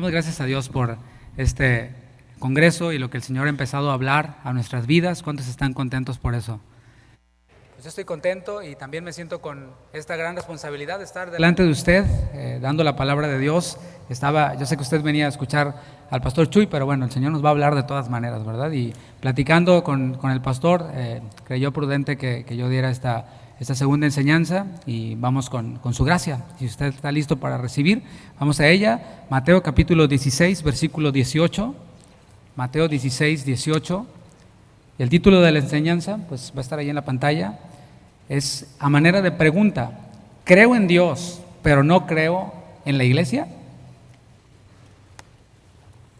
Damos gracias a Dios por este congreso y lo que el Señor ha empezado a hablar a nuestras vidas. ¿Cuántos están contentos por eso? Pues yo estoy contento y también me siento con esta gran responsabilidad de estar delante de usted, dando la palabra de Dios. Yo sé que usted venía a escuchar al pastor Chuy, pero bueno, el Señor nos va a hablar de todas maneras, ¿verdad? Y platicando con el pastor, creyó prudente que yo diera esta segunda enseñanza y vamos con su gracia. Si usted está listo para recibir, vamos a ella. Mateo capítulo 16, versículo 18. Mateo 16, 18. El título de la enseñanza, pues va a estar ahí en la pantalla, es a manera de pregunta: ¿creo en Dios, pero no creo en la iglesia?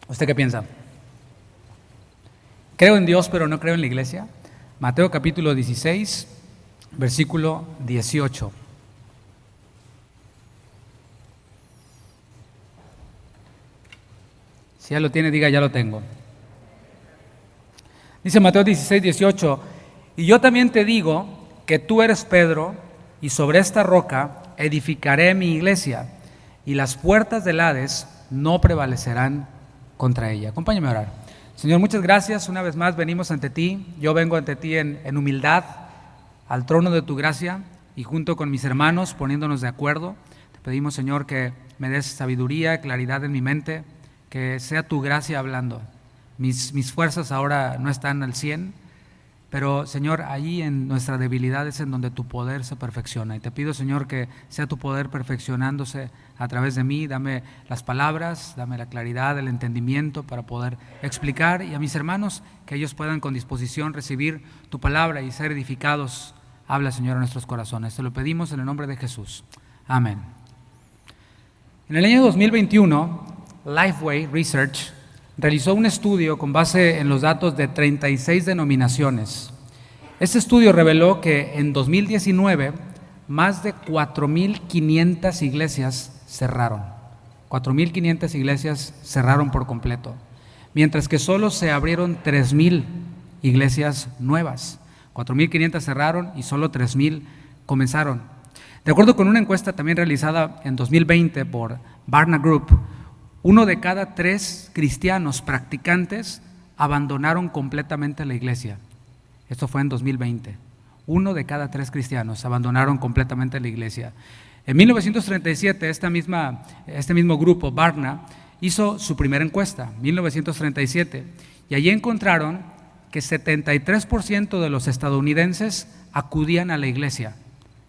¿Usted qué piensa? ¿Creo en Dios, pero no creo en la iglesia? Mateo capítulo 16, versículo 18. Si ya lo tiene, diga: ya lo tengo. Dice Mateo 16, 18: y yo también te digo que tú eres Pedro, y sobre esta roca edificaré mi iglesia, y las puertas del Hades no prevalecerán contra ella. Acompáñame a orar. Señor, muchas gracias. Una vez más venimos ante ti. Yo vengo ante ti en humildad, al trono de tu gracia, y junto con mis hermanos, poniéndonos de acuerdo, te pedimos, Señor, que me des sabiduría, claridad en mi mente, que sea tu gracia hablando. Mis fuerzas ahora no están al 100, pero, Señor, ahí en nuestra debilidad es en donde tu poder se perfecciona. Y te pido, Señor, que sea tu poder perfeccionándose a través de mí. Dame las palabras, dame la claridad, el entendimiento para poder explicar, y a mis hermanos, que ellos puedan con disposición recibir tu palabra y ser edificados. Habla, Señor, a nuestros corazones. Te lo pedimos en el nombre de Jesús. Amén. En el año 2021, Lifeway Research realizó un estudio con base en los datos de 36 denominaciones. Este estudio reveló que en 2019 más de 4,500 iglesias cerraron. 4,500 iglesias cerraron por completo, mientras que solo se abrieron 3,000 iglesias nuevas. 4,500 cerraron y solo 3,000 comenzaron. De acuerdo con una encuesta también realizada en 2020 por Barna Group, 1 de cada 3 cristianos practicantes abandonaron completamente la iglesia. Esto fue en 2020. 1 de cada 3 cristianos abandonaron completamente la iglesia. En 1937, este mismo grupo, Barna, hizo su primera encuesta, 1937, y allí encontraron que 73% de los estadounidenses acudían a la iglesia.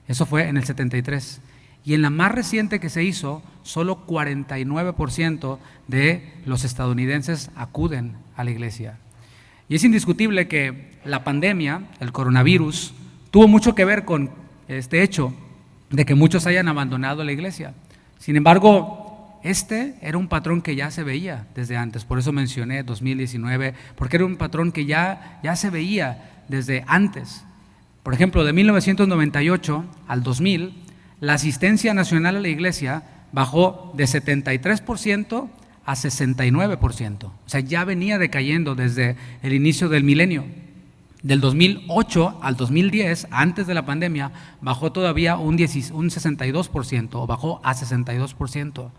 Eso fue en el 73. Y en la más reciente que se hizo, solo 49% de los estadounidenses acuden a la iglesia. Y es indiscutible que la pandemia, el coronavirus, tuvo mucho que ver con este hecho de que muchos hayan abandonado la iglesia. Sin embargo, este era un patrón que ya se veía desde antes. Por eso mencioné 2019, porque era un patrón que ya se veía desde antes. Por ejemplo, de 1998 al 2000, la asistencia nacional a la iglesia bajó de 73% a 69%. O sea, ya venía decayendo desde el inicio del milenio. Del 2008 al 2010, antes de la pandemia, bajó todavía un 62%, o bajó a 62%.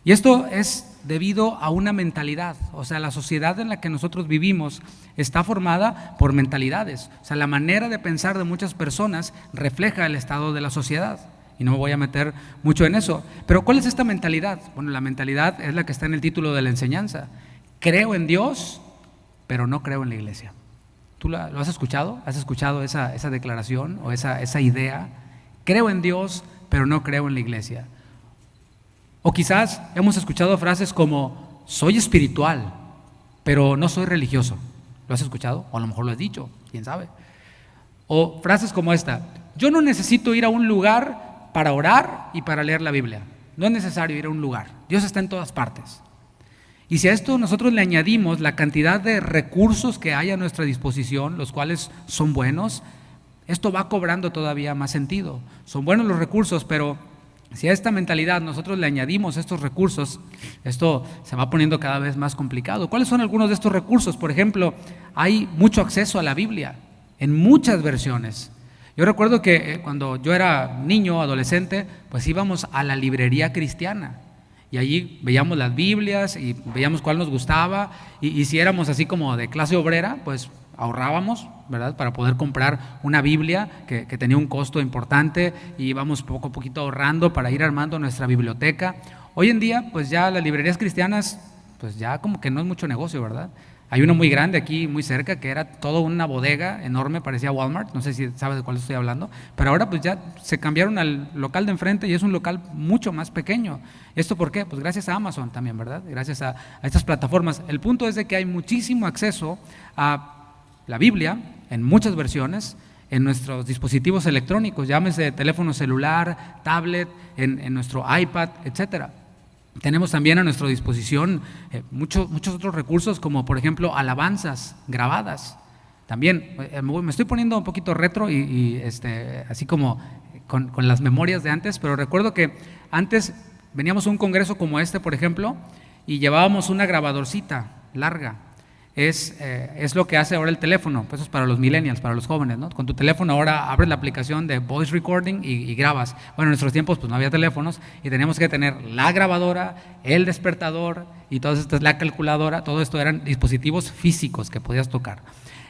Y esto es debido a una mentalidad. O sea, la sociedad en la que nosotros vivimos está formada por mentalidades. O sea, la manera de pensar de muchas personas refleja el estado de la sociedad. Y no me voy a meter mucho en eso. Pero ¿cuál es esta mentalidad? Bueno, la mentalidad es la que está en el título de la enseñanza. Creo en Dios, pero no creo en la iglesia. ¿Tú lo has escuchado? ¿Has escuchado esa declaración o esa idea? Creo en Dios, pero no creo en la iglesia. O quizás hemos escuchado frases como: soy espiritual, pero no soy religioso. ¿Lo has escuchado? O a lo mejor lo has dicho, quién sabe. O frases como esta: yo no necesito ir a un lugar para orar y para leer la Biblia. No es necesario ir a un lugar. Dios está en todas partes. Y si a esto nosotros le añadimos la cantidad de recursos que hay a nuestra disposición, los cuales son buenos, esto va cobrando todavía más sentido. Son buenos los recursos, pero si a esta mentalidad nosotros le añadimos estos recursos, esto se va poniendo cada vez más complicado. ¿Cuáles son algunos de estos recursos? Por ejemplo, hay mucho acceso a la Biblia en muchas versiones. Yo recuerdo que cuando yo era niño, adolescente, pues íbamos a la librería cristiana Y allí veíamos las Biblias y veíamos cuál nos gustaba, y si éramos así como de clase obrera, pues ahorrábamos, ¿verdad?, para poder comprar una Biblia que tenía un costo importante, y íbamos poco a poquito ahorrando para ir armando nuestra biblioteca. Hoy en día, pues ya las librerías cristianas, pues ya como que no es mucho negocio, ¿verdad? Hay uno muy grande aquí, muy cerca, que era toda una bodega enorme, parecía Walmart, no sé si sabes de cuál estoy hablando, pero ahora pues ya se cambiaron al local de enfrente y es un local mucho más pequeño. ¿Esto por qué? Pues gracias a Amazon también, ¿verdad? Gracias a estas plataformas. El punto es de que hay muchísimo acceso a la Biblia en muchas versiones en nuestros dispositivos electrónicos, llámese teléfono celular, tablet, en nuestro iPad, etcétera. Tenemos también a nuestra disposición muchos otros recursos, como por ejemplo alabanzas grabadas. También me estoy poniendo un poquito retro y así como con las memorias de antes, pero recuerdo que antes veníamos a un congreso como este, por ejemplo, y llevábamos una grabadorcita larga. Es lo que hace ahora el teléfono, pues eso es para los millennials, para los jóvenes, ¿no? Con tu teléfono ahora abres la aplicación de voice recording y grabas. Bueno, en nuestros tiempos pues no había teléfonos y teníamos que tener la grabadora, el despertador y todo esto, la calculadora, todo esto eran dispositivos físicos que podías tocar.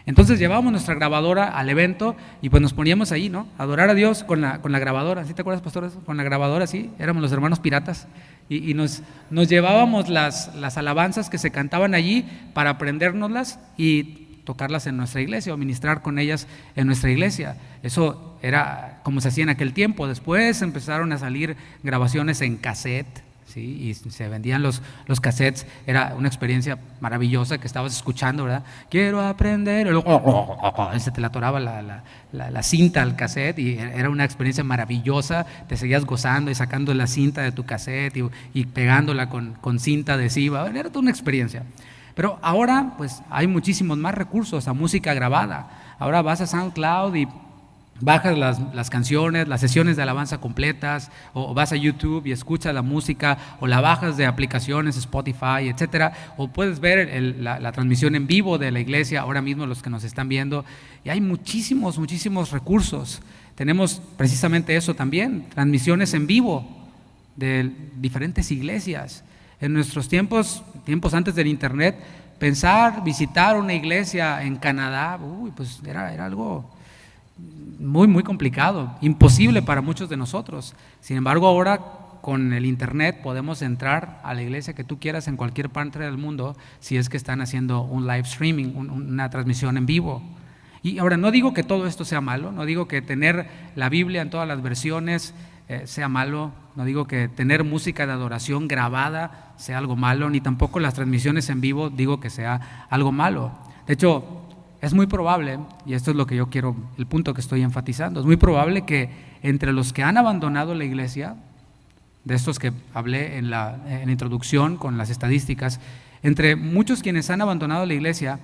Entonces llevábamos nuestra grabadora al evento y pues nos poníamos ahí, ¿no? A adorar a Dios con la grabadora. ¿Sí te acuerdas, pastor? Con la grabadora, sí, éramos los hermanos piratas. Y nos llevábamos las alabanzas que se cantaban allí para aprendérnoslas y tocarlas en nuestra iglesia o ministrar con ellas en nuestra iglesia. Eso era como se hacía en aquel tiempo. Después empezaron a salir grabaciones en cassette, ¿sí? Y se vendían los cassettes. Era una experiencia maravillosa que estabas escuchando, ¿verdad? Quiero aprender. Y luego, se te la atoraba la cinta al cassette y era una experiencia maravillosa. Te seguías gozando y sacando la cinta de tu cassette y pegándola con cinta adhesiva. Era toda una experiencia. Pero ahora pues hay muchísimos más recursos a música grabada. Ahora vas a SoundCloud y bajas las canciones, las sesiones de alabanza completas, o vas a YouTube y escuchas la música, o la bajas de aplicaciones, Spotify, etcétera, o puedes ver la transmisión en vivo de la iglesia, ahora mismo los que nos están viendo, y hay muchísimos recursos. Tenemos precisamente eso también, transmisiones en vivo de diferentes iglesias. En nuestros tiempos antes del internet, visitar una iglesia en Canadá, pues era algo muy complicado, imposible para muchos de nosotros. Sin embargo, ahora con el internet podemos entrar a la iglesia que tú quieras en cualquier parte del mundo, si es que están haciendo un live streaming, una transmisión en vivo. Y ahora, no digo que todo esto sea malo, no digo que tener la Biblia en todas las versiones sea malo, no digo que tener música de adoración grabada sea algo malo, ni tampoco las transmisiones en vivo digo que sea algo malo. De hecho, es muy probable, y esto es lo que yo quiero, el punto que estoy enfatizando, es muy probable que entre los que han abandonado la iglesia, de estos que hablé en la introducción con las estadísticas, entre muchos quienes han abandonado la iglesia,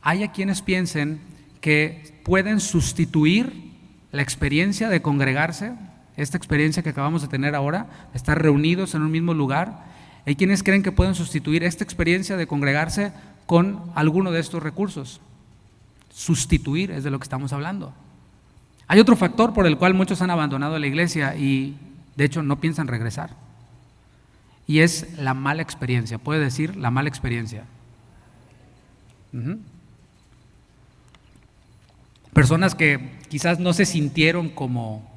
haya quienes piensen que pueden sustituir la experiencia de congregarse, esta experiencia que acabamos de tener ahora, de estar reunidos en un mismo lugar. Hay quienes creen que pueden sustituir esta experiencia de congregarse con alguno de estos recursos. Sustituir es de lo que estamos hablando. Hay otro factor por el cual muchos han abandonado la iglesia y de hecho no piensan regresar, y es la mala experiencia. Puede decir la mala experiencia. Personas que quizás no se sintieron como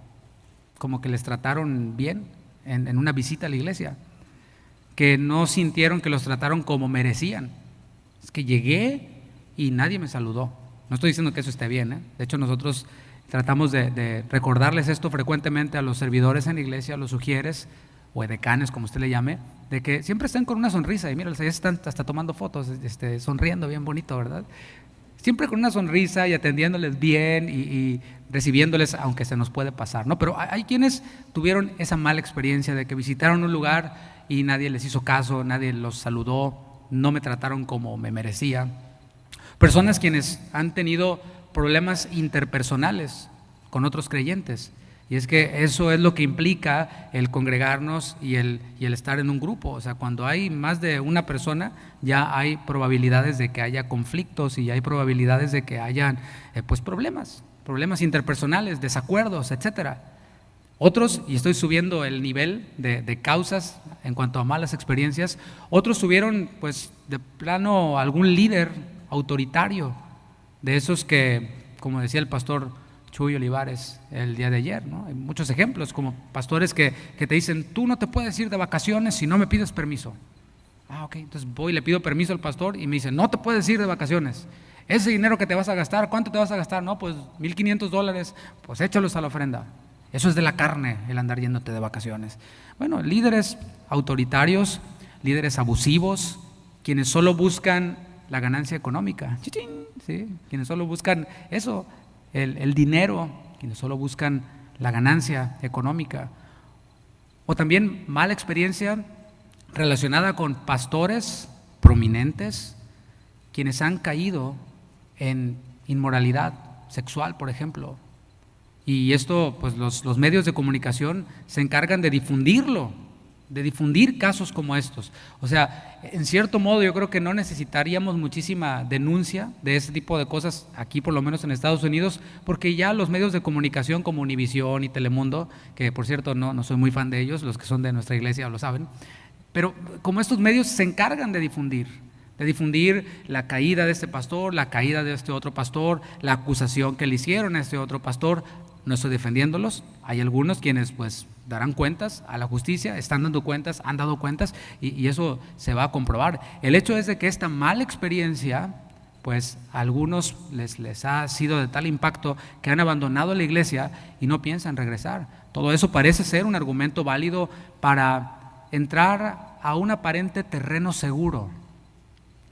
que les trataron bien en una visita a la iglesia, que no sintieron que los trataron como merecían. Es que llegué y nadie me saludó. No estoy diciendo que eso esté bien, ¿eh? De hecho, nosotros tratamos de recordarles esto frecuentemente a los servidores en la iglesia, a los sugieres o edecanes, como usted le llame, de que siempre estén con una sonrisa. Y mira, ya están hasta tomando fotos, sonriendo bien bonito, ¿verdad? Siempre con una sonrisa y atendiéndoles bien y recibiéndoles, aunque se nos puede pasar, ¿no? Pero hay quienes tuvieron esa mala experiencia de que visitaron un lugar y nadie les hizo caso, nadie los saludó, no me trataron como me merecía. Personas quienes han tenido problemas interpersonales con otros creyentes, y es que eso es lo que implica el congregarnos y el estar en un grupo. O sea, cuando hay más de una persona, ya hay probabilidades de que haya conflictos y hay probabilidades de que hayan pues problemas interpersonales, desacuerdos, etcétera. Otros, y estoy subiendo el nivel de causas en cuanto a malas experiencias, otros tuvieron pues de plano algún líder autoritario, de esos que, como decía el pastor Chuy Olivares el día de ayer, ¿no? Hay muchos ejemplos, como pastores que te dicen, tú no te puedes ir de vacaciones si no me pides permiso. Ok, entonces voy y le pido permiso al pastor y me dice, no te puedes ir de vacaciones. Ese dinero que te vas a gastar, ¿cuánto te vas a gastar? No, pues $1,500, pues échalos a la ofrenda. Eso es de la carne, el andar yéndote de vacaciones. Bueno, líderes autoritarios, líderes abusivos, quienes solo buscan la ganancia económica, ¿sí? Quienes solo buscan eso, el dinero, quienes solo buscan la ganancia económica. O también mala experiencia relacionada con pastores prominentes, quienes han caído en inmoralidad sexual, por ejemplo. Y esto, pues los medios de comunicación se encargan de difundirlo, de difundir casos como estos. O sea, en cierto modo yo creo que no necesitaríamos muchísima denuncia de ese tipo de cosas aquí, por lo menos en Estados Unidos, porque ya los medios de comunicación como Univisión y Telemundo, que por cierto no soy muy fan de ellos, los que son de nuestra iglesia lo saben, pero como estos medios se encargan de difundir la caída de este pastor, la caída de este otro pastor, la acusación que le hicieron a este otro pastor. No estoy defendiéndolos, hay algunos quienes pues darán cuentas a la justicia, están dando cuentas, han dado cuentas y eso se va a comprobar. El hecho es de que esta mala experiencia, pues a algunos les ha sido de tal impacto que han abandonado la iglesia y no piensan regresar. Todo eso parece ser un argumento válido para entrar a un aparente terreno seguro.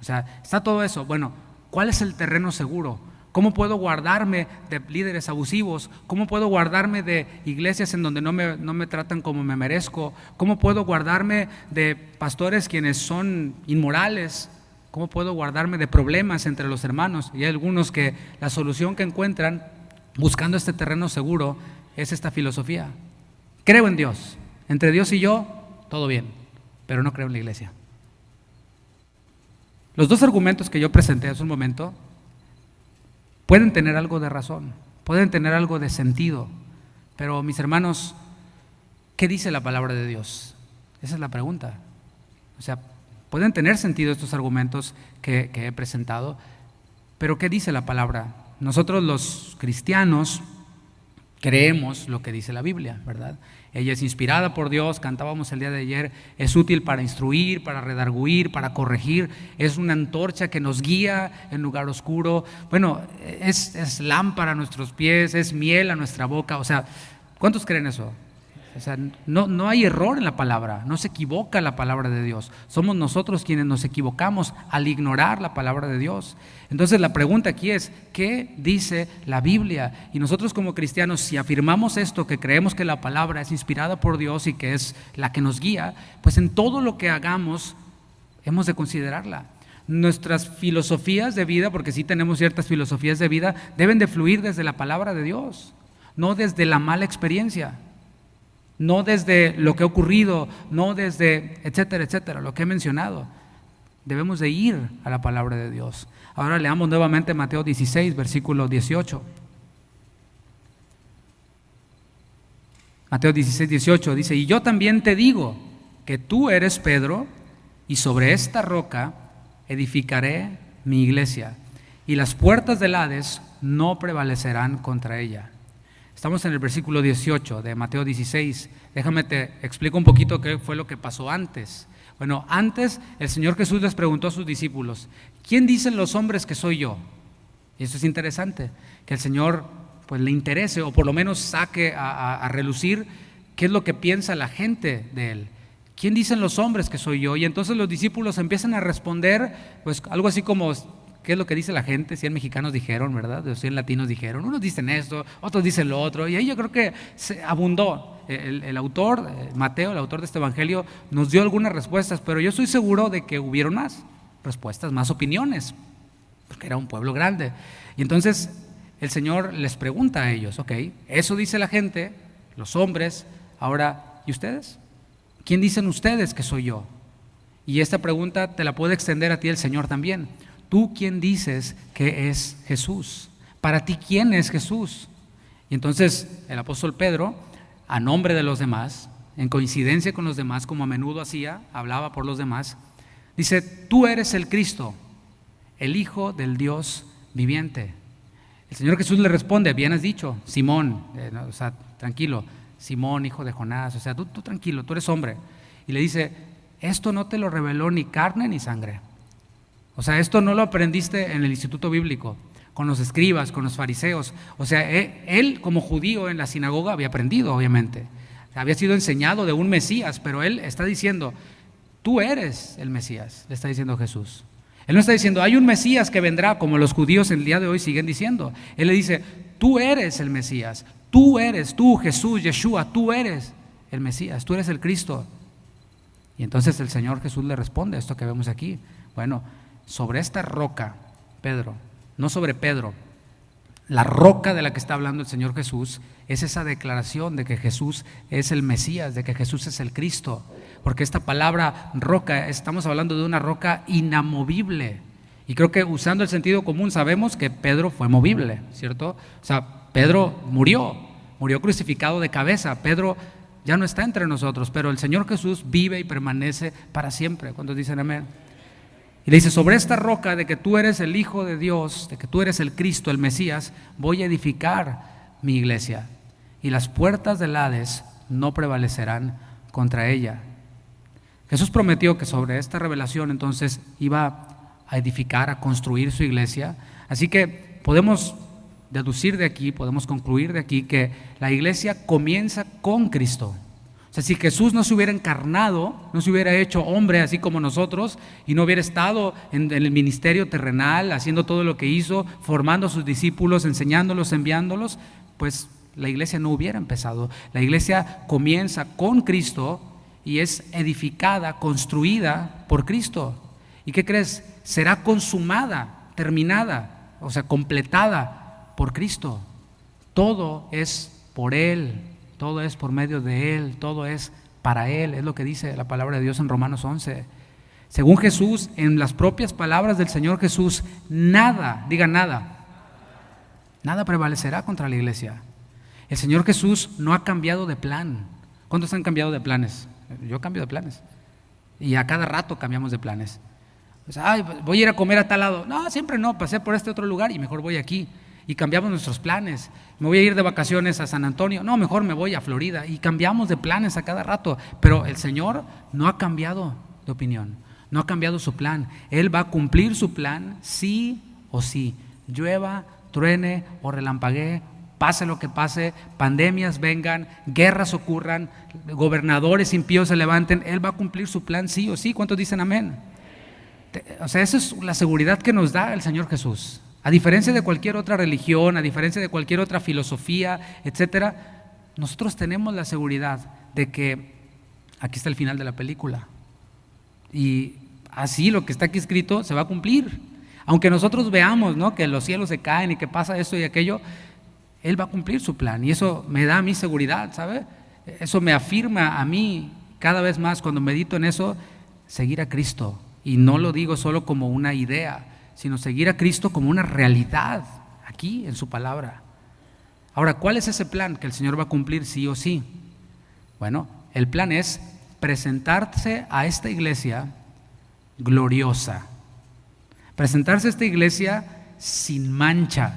O sea, está todo eso. Bueno, ¿cuál es el terreno seguro? ¿Cómo puedo guardarme de líderes abusivos? ¿Cómo puedo guardarme de iglesias en donde no me tratan como me merezco? ¿Cómo puedo guardarme de pastores quienes son inmorales? ¿Cómo puedo guardarme de problemas entre los hermanos? Y hay algunos que la solución que encuentran buscando este terreno seguro es esta filosofía. Creo en Dios. Entre Dios y yo, todo bien, pero no creo en la iglesia. Los dos argumentos que yo presenté hace un momento pueden tener algo de razón, pueden tener algo de sentido, pero mis hermanos, ¿qué dice la palabra de Dios? Esa es la pregunta. O sea, pueden tener sentido estos argumentos que he presentado, pero ¿qué dice la palabra? Nosotros los cristianos creemos lo que dice la Biblia, ¿verdad? Ella es inspirada por Dios, cantábamos el día de ayer, es útil para instruir, para redarguir, para corregir, es una antorcha que nos guía en lugar oscuro, bueno, es lámpara a nuestros pies, es miel a nuestra boca. O sea, ¿cuántos creen eso? O sea, no hay error en la palabra, no se equivoca la palabra de Dios. Somos nosotros quienes nos equivocamos al ignorar la palabra de Dios. Entonces la pregunta aquí es, ¿qué dice la Biblia? Y nosotros como cristianos, si afirmamos esto, que creemos que la palabra es inspirada por Dios y que es la que nos guía, pues en todo lo que hagamos hemos de considerarla. Nuestras filosofías de vida, porque sí tenemos ciertas filosofías de vida, deben de fluir desde la palabra de Dios, no desde la mala experiencia. No desde lo que ha ocurrido, no desde etcétera, etcétera, lo que he mencionado. Debemos de ir a la palabra de Dios. Ahora leamos nuevamente Mateo 16, versículo 18. Mateo 16, 18 dice, y yo también te digo que tú eres Pedro, y sobre esta roca edificaré mi iglesia, y las puertas del Hades no prevalecerán contra ella. Estamos en el versículo 18 de Mateo 16. Déjame te explico un poquito qué fue lo que pasó antes. Bueno, antes el Señor Jesús les preguntó a sus discípulos, ¿quién dicen los hombres que soy yo? Y eso es interesante, que el Señor pues le interese o por lo menos saque a relucir qué es lo que piensa la gente de Él. ¿Quién dicen los hombres que soy yo? Y entonces los discípulos empiezan a responder pues algo así como, ¿qué es lo que dice la gente? 100 mexicanos dijeron, ¿verdad? 100 latinos dijeron. Unos dicen esto, otros dicen lo otro. Y ahí yo creo que se abundó. El autor, Mateo, el autor de este evangelio, nos dio algunas respuestas, pero yo estoy seguro de que hubieron más respuestas, más opiniones, porque era un pueblo grande. Y entonces el Señor les pregunta a ellos, ok, eso dice la gente, los hombres, ahora, ¿y ustedes? ¿Quién dicen ustedes que soy yo? Y esta pregunta te la puede extender a ti el Señor también. ¿Tú quién dices que es Jesús? Para ti, ¿quién es Jesús? Y entonces el apóstol Pedro, a nombre de los demás, en coincidencia con los demás, como a menudo hacía, hablaba por los demás. Dice, tú eres el Cristo, el Hijo del Dios viviente. El Señor Jesús le responde, bien has dicho, Simón, tranquilo, Simón, hijo de Jonás, tú tranquilo, tú eres hombre. Y le dice, esto no te lo reveló ni carne ni sangre. Esto no lo aprendiste en el instituto bíblico, con los escribas, con los fariseos. Él como judío en la sinagoga había aprendido, obviamente. Había sido enseñado de un Mesías, pero él está diciendo, tú eres el Mesías, le está diciendo Jesús. Él no está diciendo, hay un Mesías que vendrá, como los judíos el día de hoy siguen diciendo. Él le dice, tú eres el Mesías, tú, Jesús, Yeshua, tú eres el Mesías, tú eres el Cristo. Y entonces el Señor Jesús le responde esto que vemos aquí. Bueno, sobre esta roca, Pedro, no sobre Pedro, la roca de la que está hablando el Señor Jesús es esa declaración de que Jesús es el Mesías, de que Jesús es el Cristo. Porque esta palabra roca, estamos hablando de una roca inamovible. Y creo que usando el sentido común sabemos que Pedro fue movible, ¿cierto? Pedro murió crucificado de cabeza. Pedro ya no está entre nosotros, pero el Señor Jesús vive y permanece para siempre. ¿Cuántos dicen amén? Y le dice, sobre esta roca de que tú eres el Hijo de Dios, de que tú eres el Cristo, el Mesías, voy a edificar mi iglesia. Y las puertas del Hades no prevalecerán contra ella. Jesús prometió que sobre esta revelación entonces iba a edificar, a construir su iglesia. Así que podemos deducir de aquí, podemos concluir de aquí que la iglesia comienza con Cristo. Si Jesús no se hubiera encarnado, no se hubiera hecho hombre así como nosotros y no hubiera estado en el ministerio terrenal, haciendo todo lo que hizo, formando a sus discípulos, enseñándolos, enviándolos, pues la iglesia no hubiera empezado. La iglesia comienza con Cristo y es edificada, construida por Cristo. ¿Y qué crees? Será consumada, terminada, completada por Cristo. Todo es por Él, todo es por medio de Él, todo es para Él. Es lo que dice la palabra de Dios en Romanos 11. Según Jesús, en las propias palabras del Señor Jesús, nada, diga nada, nada prevalecerá contra la iglesia. El Señor Jesús no ha cambiado de plan. ¿Cuántos han cambiado de planes? Yo cambio de planes. Y a cada rato cambiamos de planes. Voy a ir a comer a tal lado. No, siempre no, pasé por este otro lugar y mejor voy aquí. Y cambiamos nuestros planes. Me voy a ir de vacaciones a San Antonio. No, mejor me voy a Florida. Y cambiamos de planes a cada rato. Pero el Señor no ha cambiado de opinión. No ha cambiado su plan. Él va a cumplir su plan sí o sí. Llueva, truene o relampaguee, pase lo que pase, pandemias vengan, guerras ocurran, gobernadores impíos se levanten, Él va a cumplir su plan sí o sí. ¿Cuántos dicen amén? Esa es la seguridad que nos da el Señor Jesús. A diferencia de cualquier otra religión, a diferencia de cualquier otra filosofía, etcétera, nosotros tenemos la seguridad de que aquí está el final de la película. Y así lo que está aquí escrito se va a cumplir. Aunque nosotros veamos, ¿no?, que los cielos se caen y que pasa esto y aquello, Él va a cumplir su plan. Y eso me da a mí seguridad, ¿sabe? Eso me afirma a mí cada vez más cuando medito en eso, seguir a Cristo. Y no lo digo solo como una idea, sino seguir a Cristo como una realidad aquí en su palabra. Ahora, ¿cuál es ese plan que el Señor va a cumplir sí o sí? Bueno, el plan es presentarse a esta iglesia gloriosa, presentarse a esta iglesia sin mancha,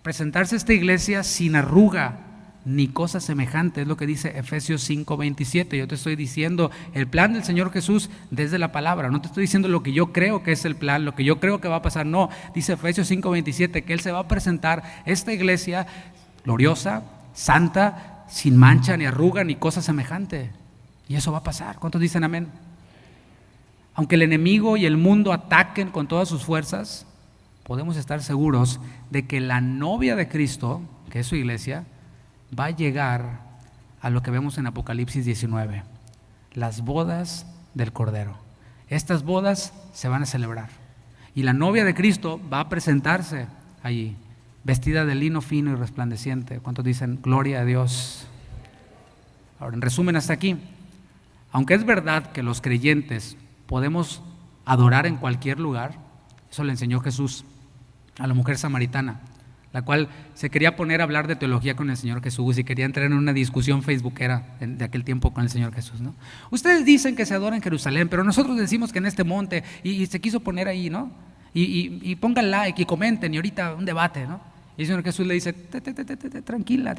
presentarse a esta iglesia sin arruga ni cosa semejante. Es lo que dice Efesios 5:27. Yo te estoy diciendo el plan del Señor Jesús desde la palabra. No te estoy diciendo lo que yo creo que es el plan, lo que yo creo que va a pasar. No, dice Efesios 5:27 que Él se va a presentar esta iglesia gloriosa, santa, sin mancha, ni arruga, ni cosa semejante. Y eso va a pasar. ¿Cuántos dicen amén? Aunque el enemigo y el mundo ataquen con todas sus fuerzas, podemos estar seguros de que la novia de Cristo, que es su iglesia, va a llegar a lo que vemos en Apocalipsis 19, las bodas del Cordero. Estas bodas se van a celebrar y la novia de Cristo va a presentarse allí, vestida de lino fino y resplandeciente. ¿Cuántos dicen gloria a Dios? Ahora, en resumen, hasta aquí, aunque es verdad que los creyentes podemos adorar en cualquier lugar, eso le enseñó Jesús a la mujer samaritana. la cual se quería poner a hablar de teología con el Señor Jesús y quería entrar en una discusión facebookera de aquel tiempo con el Señor Jesús, ¿no? Ustedes dicen que se adora en Jerusalén, pero nosotros decimos que en este monte, y se quiso poner ahí, ¿no? Y pongan like y comenten, y ahorita un debate, ¿no? Y el Señor Jesús le dice, tranquila,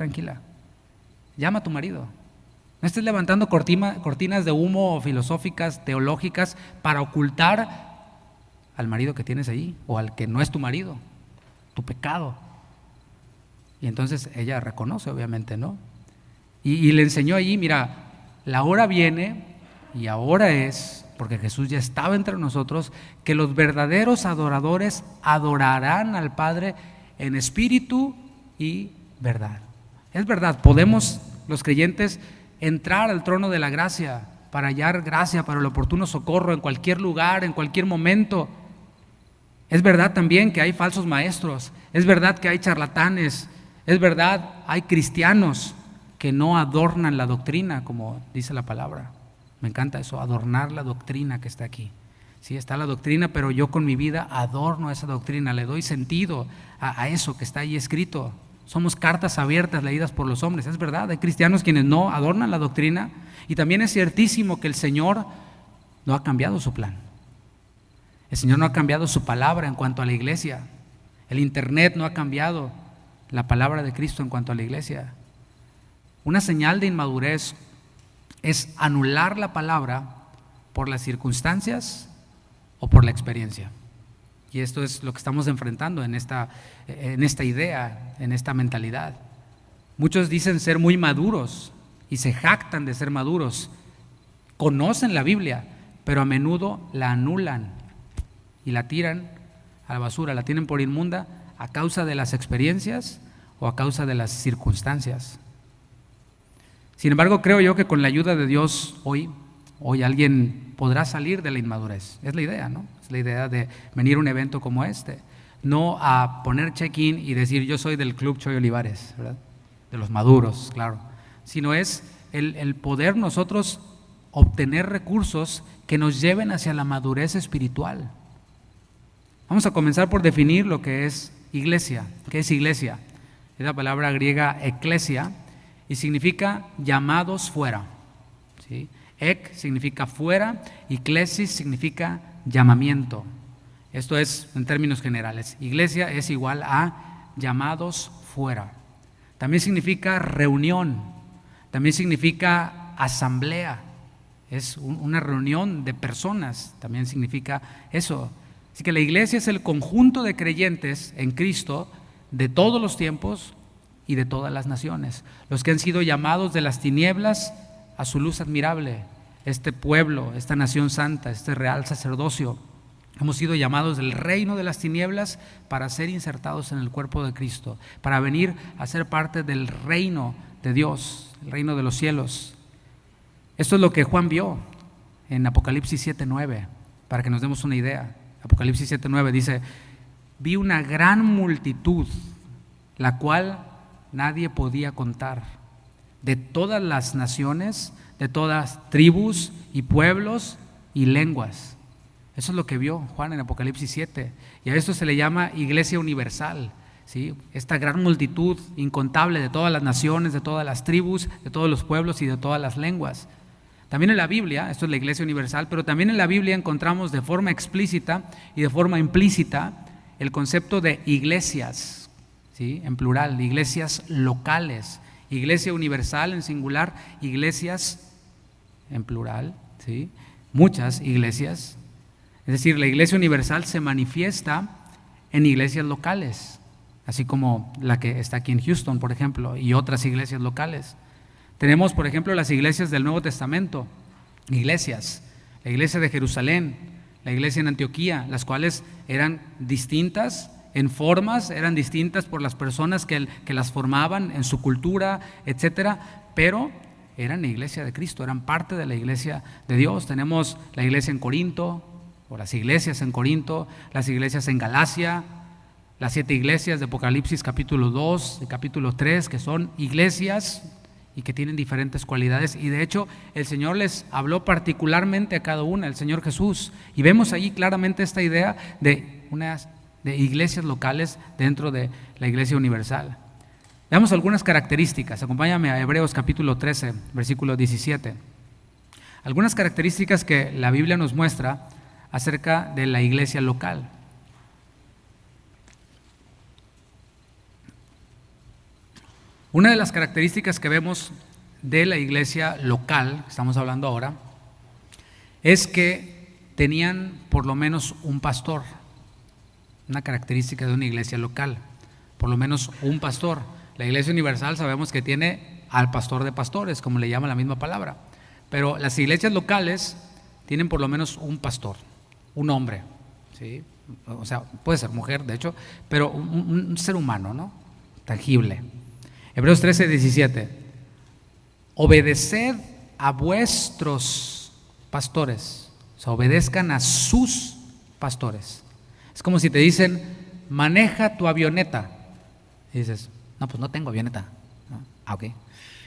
llama a tu marido. No estés levantando cortinas de humo filosóficas, teológicas, para ocultar al marido que tienes ahí, o al que no es tu marido, tu pecado. Y entonces ella reconoce, obviamente, ¿no? Y le enseñó allí, mira, la hora viene y ahora es, porque Jesús ya estaba entre nosotros, que los verdaderos adoradores adorarán al Padre en espíritu y verdad. Es verdad, podemos los creyentes entrar al trono de la gracia para hallar gracia para el oportuno socorro en cualquier lugar, en cualquier momento. Es verdad también que hay falsos maestros, es verdad que hay charlatanes, es verdad, hay cristianos que no adornan la doctrina, como dice la palabra. Me encanta eso, adornar la doctrina que está aquí. Sí, está la doctrina, pero yo con mi vida adorno esa doctrina, le doy sentido a eso que está ahí escrito. Somos cartas abiertas leídas por los hombres, es verdad, hay cristianos quienes no adornan la doctrina, y también es ciertísimo que el Señor no ha cambiado su plan. El Señor no ha cambiado su palabra en cuanto a la iglesia. El internet no ha cambiado la palabra de Cristo en cuanto a la iglesia. Una señal de inmadurez es anular la palabra por las circunstancias o por la experiencia. Y esto es lo que estamos enfrentando en esta idea, en esta mentalidad. Muchos dicen ser muy maduros y se jactan de ser maduros. Conocen la Biblia, pero a menudo la anulan y la tiran a la basura, la tienen por inmunda a causa de las experiencias o a causa de las circunstancias. Sin embargo, creo yo que con la ayuda de Dios hoy alguien podrá salir de la inmadurez. Es la idea, ¿no? Es la idea de venir a un evento como este. No a poner check-in y decir yo soy del Club Choy Olivares, ¿verdad? De los maduros, claro. Sino es el poder nosotros obtener recursos que nos lleven hacia la madurez espiritual. Vamos a comenzar por definir lo que es iglesia. ¿Qué es iglesia? Es la palabra griega eklesia y significa llamados fuera, ¿sí? Ek significa fuera y klesis significa llamamiento. Esto es en términos generales. Iglesia es igual a llamados fuera. También significa reunión, también significa asamblea. Es una reunión de personas, también significa eso. Así que la iglesia es el conjunto de creyentes en Cristo de todos los tiempos y de todas las naciones. Los que han sido llamados de las tinieblas a su luz admirable. Este pueblo, esta nación santa, este real sacerdocio, hemos sido llamados del reino de las tinieblas para ser insertados en el cuerpo de Cristo, para venir a ser parte del reino de Dios, el reino de los cielos. Esto es lo que Juan vio en Apocalipsis 7:9, para que nos demos una idea. Apocalipsis 7:9 dice: vi una gran multitud, la cual nadie podía contar, de todas las naciones, de todas tribus y pueblos y lenguas. Eso es lo que vio Juan en Apocalipsis 7. Y a esto se le llama iglesia universal, ¿sí? Esta gran multitud incontable de todas las naciones, de todas las tribus, de todos los pueblos y de todas las lenguas. También en la Biblia, esto es la iglesia universal, pero también en la Biblia encontramos de forma explícita y de forma implícita el concepto de iglesias, ¿sí? En plural, iglesias locales, iglesia universal en singular, iglesias en plural, ¿sí? Muchas iglesias. Es decir, la iglesia universal se manifiesta en iglesias locales, así como la que está aquí en Houston, por ejemplo, y otras iglesias locales. Tenemos, por ejemplo, las iglesias del Nuevo Testamento, iglesias, la iglesia de Jerusalén, la iglesia en Antioquía, las cuales eran distintas en formas, eran distintas por las personas que las formaban, en su cultura, etcétera, pero eran la iglesia de Cristo, eran parte de la iglesia de Dios. Tenemos la iglesia en Corinto, o las iglesias en Corinto, las iglesias en Galacia, las 7 iglesias de Apocalipsis capítulo 2 y capítulo 3, que son iglesias y que tienen diferentes cualidades, y de hecho el Señor les habló particularmente a cada una, el Señor Jesús, y vemos allí claramente esta idea de una de iglesias locales dentro de la Iglesia Universal. Veamos algunas características. Acompáñame a Hebreos capítulo 13, versículo 17. Algunas características que la Biblia nos muestra acerca de la iglesia local. Una de las características que vemos de la iglesia local, que estamos hablando ahora, es que tenían por lo menos un pastor. Una característica de una iglesia local, por lo menos un pastor. La Iglesia Universal sabemos que tiene al pastor de pastores, como le llama la misma palabra, pero las iglesias locales tienen por lo menos un pastor, un hombre, ¿sí? O sea, puede ser mujer, de hecho, pero un ser humano, ¿no? Tangible. Hebreos 13, 17. Obedeced a vuestros pastores, o sea, obedezcan a sus pastores. Es como si te dicen, maneja tu avioneta. Y dices, no, pues no tengo avioneta. ¿No? Ah, ok.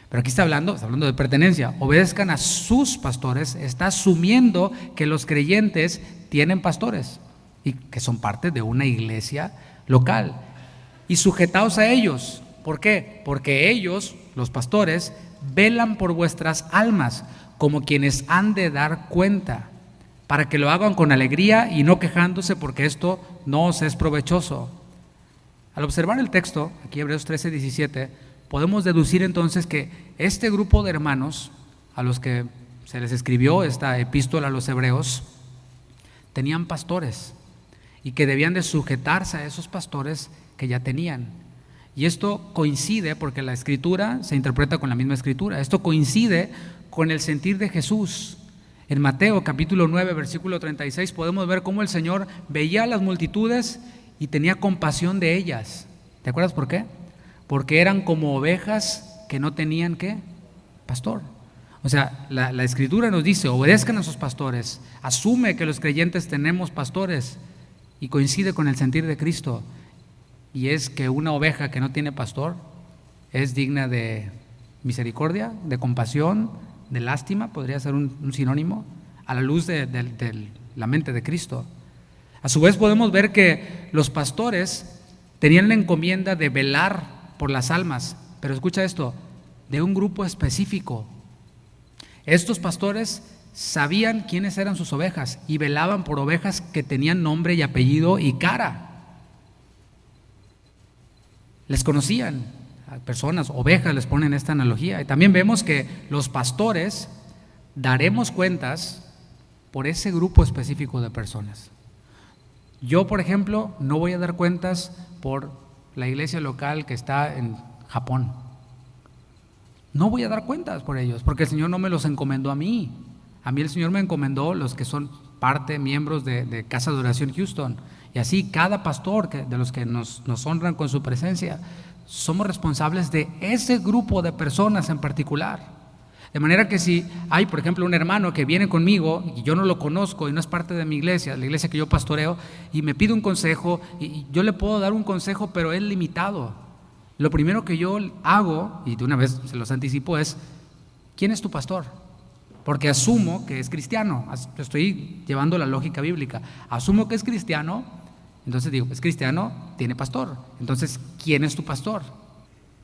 Pero aquí está hablando de pertenencia. Obedezcan a sus pastores. Está asumiendo que los creyentes tienen pastores y que son parte de una iglesia local. Y sujetaos a ellos. ¿Por qué? Porque ellos, los pastores, velan por vuestras almas como quienes han de dar cuenta, para que lo hagan con alegría y no quejándose, porque esto no os es provechoso. Al observar el texto, aquí Hebreos 13, 17, podemos deducir entonces que este grupo de hermanos a los que se les escribió esta epístola a los hebreos tenían pastores y que debían de sujetarse a esos pastores que ya tenían. Y esto coincide, porque la escritura se interpreta con la misma escritura, esto coincide con el sentir de Jesús. En Mateo capítulo 9, versículo 36 podemos ver cómo el Señor veía a las multitudes y tenía compasión de ellas. ¿Te acuerdas por qué? Porque eran como ovejas que no tenían ¿qué? Pastor. O sea, la escritura nos dice, obedezcan a sus pastores, asume que los creyentes tenemos pastores y coincide con el sentir de Cristo. Y es que una oveja que no tiene pastor es digna de misericordia, de compasión, de lástima, podría ser un sinónimo, a la luz de la mente de Cristo. A su vez podemos ver que los pastores tenían la encomienda de velar por las almas, pero escucha esto, de un grupo específico. Estos pastores sabían quiénes eran sus ovejas y velaban por ovejas que tenían nombre y apellido y cara. Les conocían, a personas, ovejas, les ponen esta analogía. Y también vemos que los pastores daremos cuentas por ese grupo específico de personas. Yo, por ejemplo, no voy a dar cuentas por la iglesia local que está en Japón. No voy a dar cuentas por ellos, porque el Señor no me los encomendó a mí. A mí el Señor me encomendó los que son parte, miembros de Casa de Oración Houston. Y así cada pastor de los que nos honran con su presencia, somos responsables de ese grupo de personas en particular. De manera que si hay, por ejemplo, un hermano que viene conmigo y yo no lo conozco y no es parte de mi iglesia, la iglesia que yo pastoreo, y me pide un consejo, y yo le puedo dar un consejo, pero es limitado. Lo primero que yo hago, y de una vez se los anticipo, es, ¿quién es tu pastor? Porque asumo que es cristiano, estoy llevando la lógica bíblica, asumo que es cristiano, entonces digo, es cristiano, tiene pastor, entonces, ¿quién es tu pastor?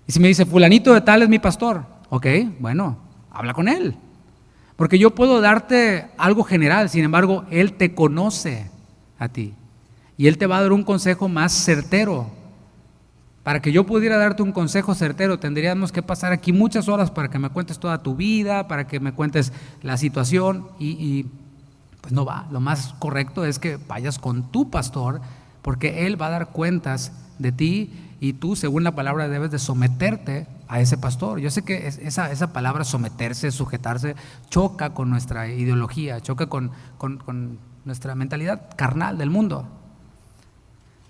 Y si me dice, fulanito de tal es mi pastor, ok, bueno, habla con él, porque yo puedo darte algo general, sin embargo, él te conoce a ti, y él te va a dar un consejo más certero. Para que yo pudiera darte un consejo certero, tendríamos que pasar aquí muchas horas para que me cuentes toda tu vida, para que me cuentes la situación y pues no va. Lo más correcto es que vayas con tu pastor, porque él va a dar cuentas de ti y tú, según la palabra, debes de someterte a ese pastor. Yo sé que esa palabra someterse, sujetarse, choca con nuestra ideología, choca con nuestra mentalidad carnal del mundo.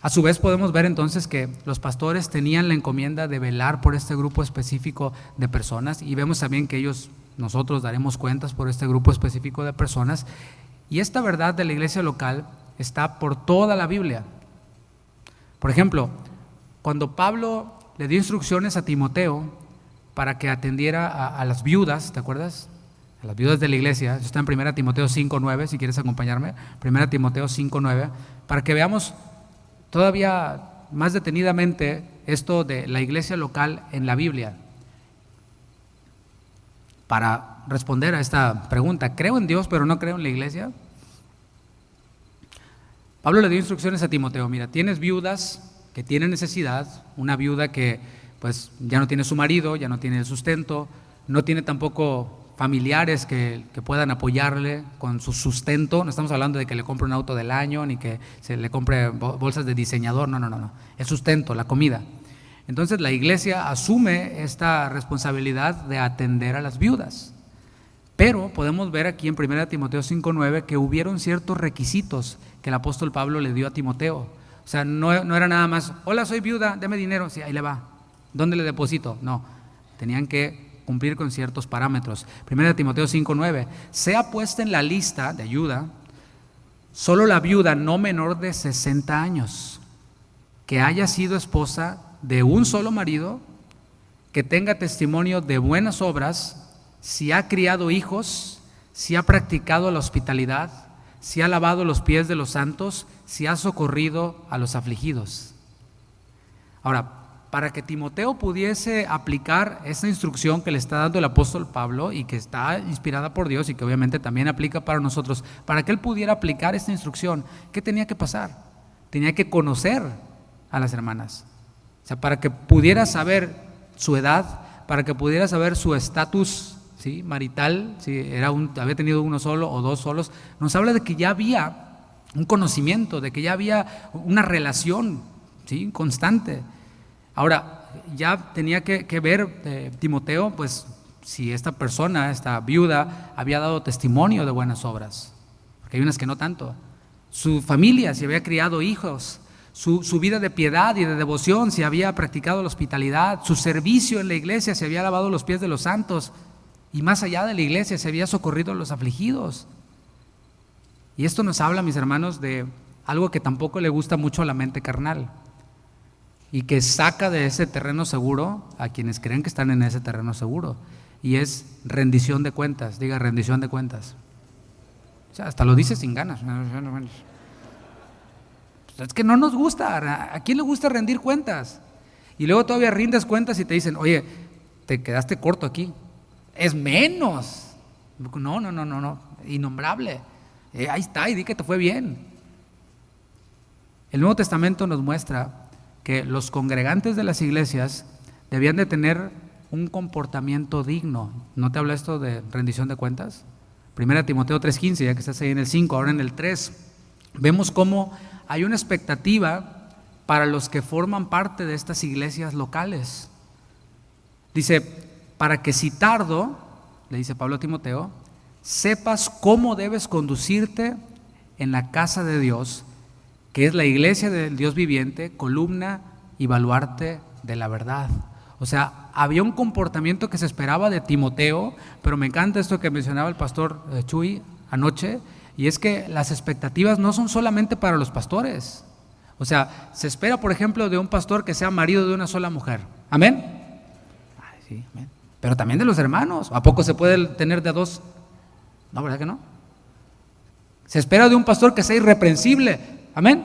A su vez podemos ver entonces que los pastores tenían la encomienda de velar por este grupo específico de personas, y vemos también que nosotros daremos cuentas por este grupo específico de personas, y esta verdad de la iglesia local está por toda la Biblia. Por ejemplo, cuando Pablo le dio instrucciones a Timoteo para que atendiera a las viudas, ¿te acuerdas? A las viudas de la iglesia, eso está en 1 Timoteo 5:9, si quieres acompañarme, 1 Timoteo 5:9, para que veamos todavía más detenidamente esto de la iglesia local en la Biblia. Para responder a esta pregunta, ¿creo en Dios pero no creo en la iglesia? Pablo le dio instrucciones a Timoteo. Mira, tienes viudas que tienen necesidad, una viuda que pues ya no tiene su marido, ya no tiene el sustento, no tiene tampoco familiares que puedan apoyarle con su sustento. No estamos hablando de que le compre un auto del año, ni que se le compre bolsas de diseñador, no, el sustento, la comida. Entonces la iglesia asume esta responsabilidad de atender a las viudas. Pero podemos ver aquí en 1 Timoteo 5:9 que hubieron ciertos requisitos que el apóstol Pablo le dio a Timoteo. O sea, no era nada más, hola, soy viuda, deme dinero, sí, ahí le va. ¿Dónde le deposito? No, tenían que cumplir con ciertos parámetros. 1 Timoteo 5:9, sea puesta en la lista de ayuda solo la viuda no menor de 60 años, que haya sido esposa de un solo marido, que tenga testimonio de buenas obras, si ha criado hijos, si ha practicado la hospitalidad, si ha lavado los pies de los santos, si ha socorrido a los afligidos. Ahora, para que Timoteo pudiese aplicar esta instrucción que le está dando el apóstol Pablo y que está inspirada por Dios y que obviamente también aplica para nosotros, para que él pudiera aplicar esta instrucción, ¿qué tenía que pasar? Tenía que conocer a las hermanas. O sea, para que pudiera saber su edad, para que pudiera saber su estatus, ¿sí?, marital, si había tenido uno solo o dos solos, nos habla de que ya había un conocimiento, de que ya había una relación, ¿sí?, constante. Ahora, ya tenía que ver Timoteo, pues, si esta persona, esta viuda, había dado testimonio de buenas obras, porque hay unas que no tanto. Su familia, si había criado hijos, su vida de piedad y de devoción, si había practicado la hospitalidad, su servicio en la iglesia, si había lavado los pies de los santos, y más allá de la iglesia, se había socorrido a los afligidos. Y esto nos habla, mis hermanos, de algo que tampoco le gusta mucho a la mente carnal y que saca de ese terreno seguro a quienes creen que están en ese terreno seguro, y es rendición de cuentas. Diga, rendición de cuentas. O sea, hasta lo dice sin ganas. Es que no nos gusta. ¿A quién le gusta rendir cuentas? Y luego todavía rindes cuentas y te dicen, oye, te quedaste corto aquí. Es menos. No, innombrable. Ahí está, y di que te fue bien. El Nuevo Testamento nos muestra que los congregantes de las iglesias debían de tener un comportamiento digno. ¿No te habla esto de rendición de cuentas? 1 Timoteo 3:15, ya que estás ahí en el 5, ahora en el 3, vemos cómo hay una expectativa para los que forman parte de estas iglesias locales. Dice, para que si tardo, le dice Pablo a Timoteo, sepas cómo debes conducirte en la casa de Dios, que es la iglesia del Dios viviente, columna y baluarte de la verdad. O sea, había un comportamiento que se esperaba de Timoteo, pero me encanta esto que mencionaba el pastor Chuy anoche, y es que las expectativas no son solamente para los pastores. O sea, se espera, por ejemplo, de un pastor que sea marido de una sola mujer. ¿Amén? Ay, sí, amén. Pero también de los hermanos. ¿A poco se puede tener de dos? No, ¿verdad que no? Se espera de un pastor que sea irreprensible. Amén.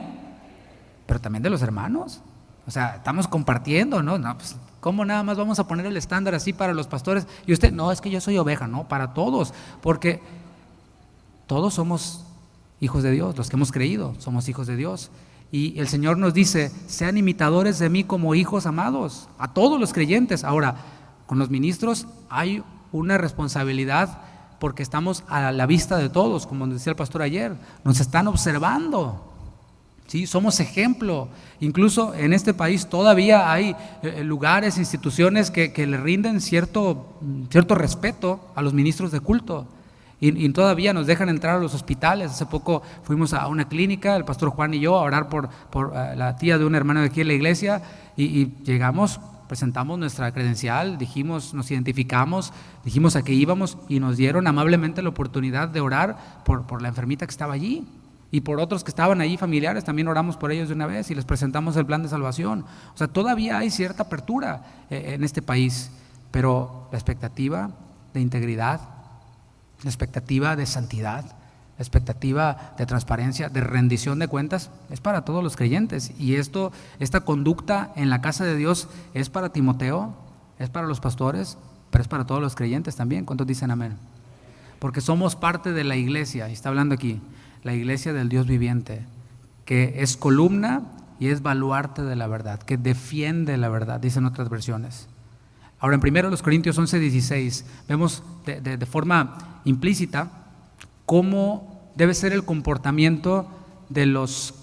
Pero también de los hermanos. O sea, estamos compartiendo, ¿no? No, pues, ¿cómo nada más vamos a poner el estándar así para los pastores? Y usted, no, es que yo soy oveja. No, para todos. Porque todos somos hijos de Dios. Los que hemos creído somos hijos de Dios. Y el Señor nos dice, sean imitadores de mí como hijos amados. A todos los creyentes. Ahora, con los ministros hay una responsabilidad porque estamos a la vista de todos, como decía el pastor ayer, nos están observando, ¿sí? Somos ejemplo. Incluso en este país todavía hay lugares, instituciones que le rinden cierto respeto a los ministros de culto y todavía nos dejan entrar a los hospitales. Hace poco fuimos a una clínica, el pastor Juan y yo, a orar por la tía de un hermano de aquí en la iglesia y llegamos, presentamos nuestra credencial, dijimos, nos identificamos, dijimos a qué íbamos y nos dieron amablemente la oportunidad de orar por la enfermita que estaba allí y por otros que estaban allí familiares, también oramos por ellos de una vez y les presentamos el plan de salvación. O sea, todavía hay cierta apertura en este país, pero la expectativa de integridad, la expectativa de santidad, la la expectativa de transparencia, de rendición de cuentas, es para todos los creyentes. Y esta conducta en la casa de Dios es para Timoteo, es para los pastores, pero es para todos los creyentes también. ¿Cuántos dicen amén? Porque somos parte de la iglesia, y está hablando aquí, la iglesia del Dios viviente, que es columna y es baluarte de la verdad, que defiende la verdad, dicen otras versiones. Ahora, en 1 Corintios 11:16, vemos de forma implícita cómo debe ser el comportamiento de los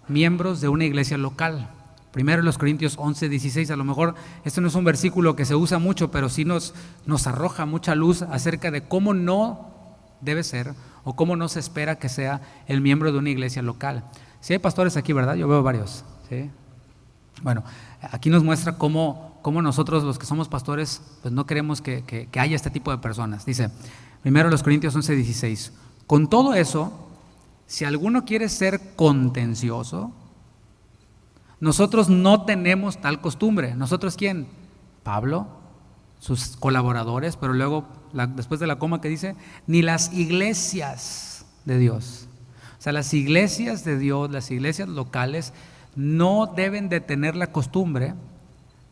miembros de una iglesia local. 1 Corintios 11:16, a lo mejor este no es un versículo que se usa mucho, pero sí nos arroja mucha luz acerca de cómo no debe ser o cómo no se espera que sea el miembro de una iglesia local. Sí hay pastores aquí, ¿verdad? Yo veo varios, ¿sí? Bueno, aquí nos muestra cómo nosotros los que somos pastores pues no queremos que haya este tipo de personas. Dice 1 Corintios 11:16, con todo eso, si alguno quiere ser contencioso, nosotros no tenemos tal costumbre. ¿Nosotros quién? Pablo, sus colaboradores, pero luego después de la coma que dice, ni las iglesias de Dios. O sea, las iglesias de Dios, las iglesias locales, no deben de tener la costumbre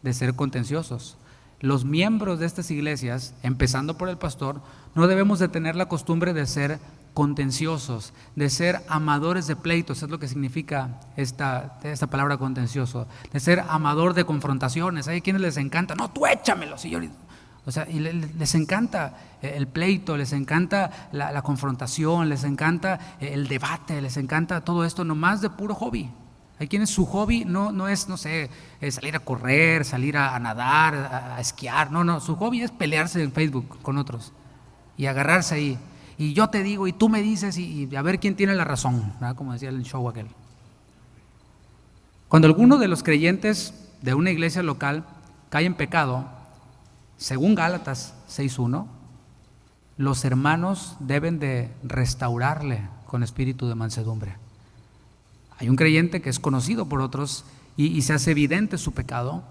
de ser contenciosos. Los miembros de estas iglesias, empezando por el pastor, no debemos de tener la costumbre de ser contenciosos, de ser amadores de pleitos, es lo que significa esta palabra contencioso, de ser amador de confrontaciones. Hay quienes les encanta, no, tú échamelo, señor. O sea, y les encanta el pleito, les encanta la confrontación, les encanta el debate, les encanta todo esto nomás de puro hobby. Hay quienes su hobby no es, no sé, salir a correr, salir a nadar, a esquiar. No, su hobby es pelearse en Facebook con otros y agarrarse ahí. Y yo te digo, y tú me dices, y a ver quién tiene la razón, ¿verdad? Como decía el show aquel. Cuando alguno de los creyentes de una iglesia local cae en pecado, según Gálatas 6:1, los hermanos deben de restaurarle con espíritu de mansedumbre. Hay un creyente que es conocido por otros y se hace evidente su pecado.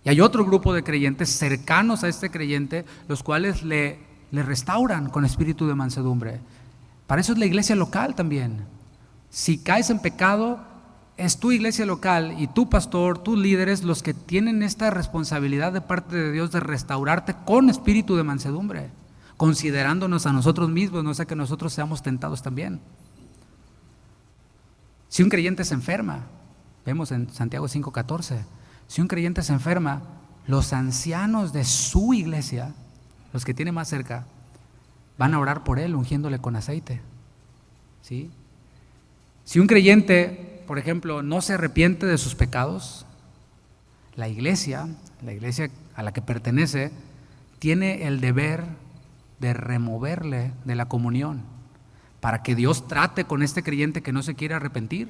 Y hay otro grupo de creyentes cercanos a este creyente, los cuales le restauran con espíritu de mansedumbre. Para eso es la iglesia local también. Si caes en pecado, es tu iglesia local y tu pastor, tus líderes, los que tienen esta responsabilidad de parte de Dios de restaurarte con espíritu de mansedumbre, considerándonos a nosotros mismos, no sea que nosotros seamos tentados también. Si un creyente se enferma, vemos en Santiago 5:14, si un creyente se enferma, los ancianos de su iglesia, los que tiene más cerca, van a orar por él, ungiéndole con aceite. ¿Sí? Si un creyente, por ejemplo, no se arrepiente de sus pecados, la iglesia a la que pertenece, tiene el deber de removerle de la comunión, para que Dios trate con este creyente que no se quiere arrepentir,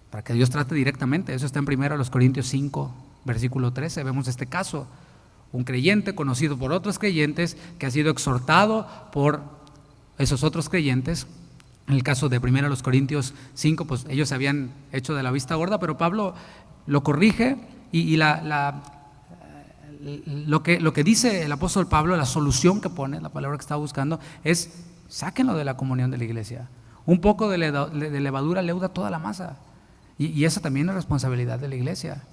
para que Dios trate directamente. Eso está en 1 Corintios 5, versículo 13, vemos este caso. Un creyente conocido por otros creyentes que ha sido exhortado por esos otros creyentes. En el caso de 1 Corintios 5, pues ellos se habían hecho de la vista gorda, pero Pablo lo corrige y lo que dice el apóstol Pablo, la solución que pone, la palabra que está buscando, es sáquenlo de la comunión de la iglesia. Un poco de levadura leuda toda la masa. Y esa también es responsabilidad de la iglesia.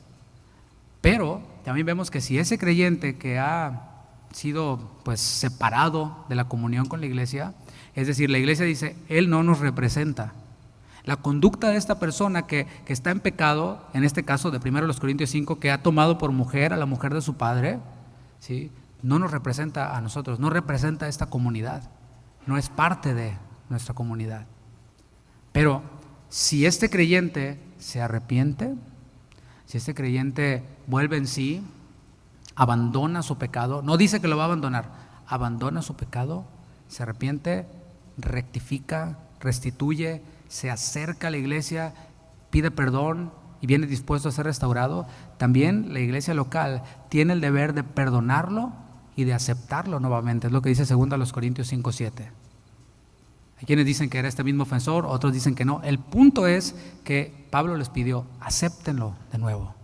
Pero también vemos que si ese creyente que ha sido pues separado de la comunión con la iglesia, es decir, la iglesia dice, él no nos representa. La conducta de esta persona que está en pecado, en este caso de 1 Corintios 5, que ha tomado por mujer a la mujer de su padre, ¿sí?, no nos representa a nosotros, no representa a esta comunidad, no es parte de nuestra comunidad. Pero si este creyente se arrepiente, si este creyente vuelve en sí, abandona su pecado, no dice que lo va a abandonar, abandona su pecado, se arrepiente, rectifica, restituye, se acerca a la iglesia, pide perdón y viene dispuesto a ser restaurado, también la iglesia local tiene el deber de perdonarlo y de aceptarlo nuevamente. Es lo que dice 2 Corintios 5:7. Hay quienes dicen que era este mismo ofensor, otros dicen que no. El punto es que Pablo les pidió, acéptenlo de nuevo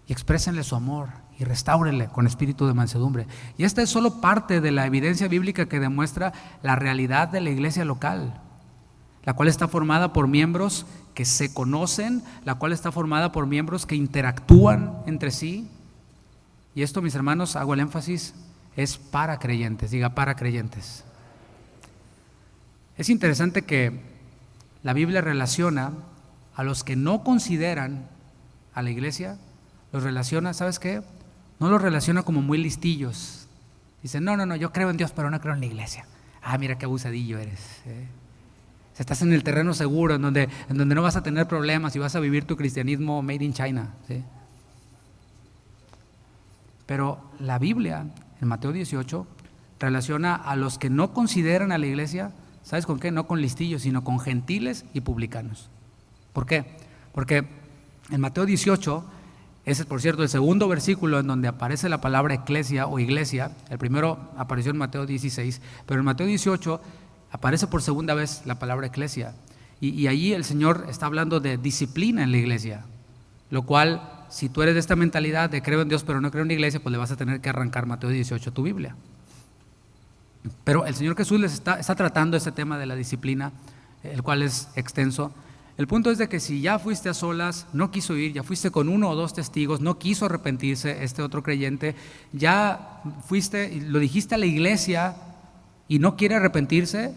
y exprésenle su amor y restáurenle con espíritu de mansedumbre. Y esta es solo parte de la evidencia bíblica que demuestra la realidad de la iglesia local. la cual está formada por miembros que se conocen, la cual está formada por miembros que interactúan entre sí. Y esto, mis hermanos, hago el énfasis, es para creyentes, diga para creyentes. Es interesante que la Biblia relaciona a los que no consideran a la iglesia, los relaciona, ¿sabes qué? No los relaciona como muy listillos. Dicen, no, yo creo en Dios, pero no creo en la iglesia. Ah, mira qué abusadillo eres. O sea, estás en el terreno seguro, en donde no vas a tener problemas y vas a vivir tu cristianismo made in China. ¿Sí? Pero la Biblia, en Mateo 18, relaciona a los que no consideran a la iglesia, ¿sabes con qué? No con listillos, sino con gentiles y publicanos. ¿Por qué? Porque en Mateo 18, ese es por cierto el segundo versículo en donde aparece la palabra eclesia o iglesia. El primero apareció en Mateo 16, pero en Mateo 18 aparece por segunda vez la palabra eclesia. Y allí el Señor está hablando de disciplina en la iglesia, lo cual, si tú eres de esta mentalidad de creo en Dios pero no creo en la iglesia, pues le vas a tener que arrancar Mateo 18 a tu Biblia. Pero el Señor Jesús les está tratando este tema de la disciplina, el cual es extenso. El punto es de que si ya fuiste a solas, no quiso ir, ya fuiste con 1 o 2 testigos, no quiso arrepentirse este otro creyente, ya fuiste y lo dijiste a la iglesia y no quiere arrepentirse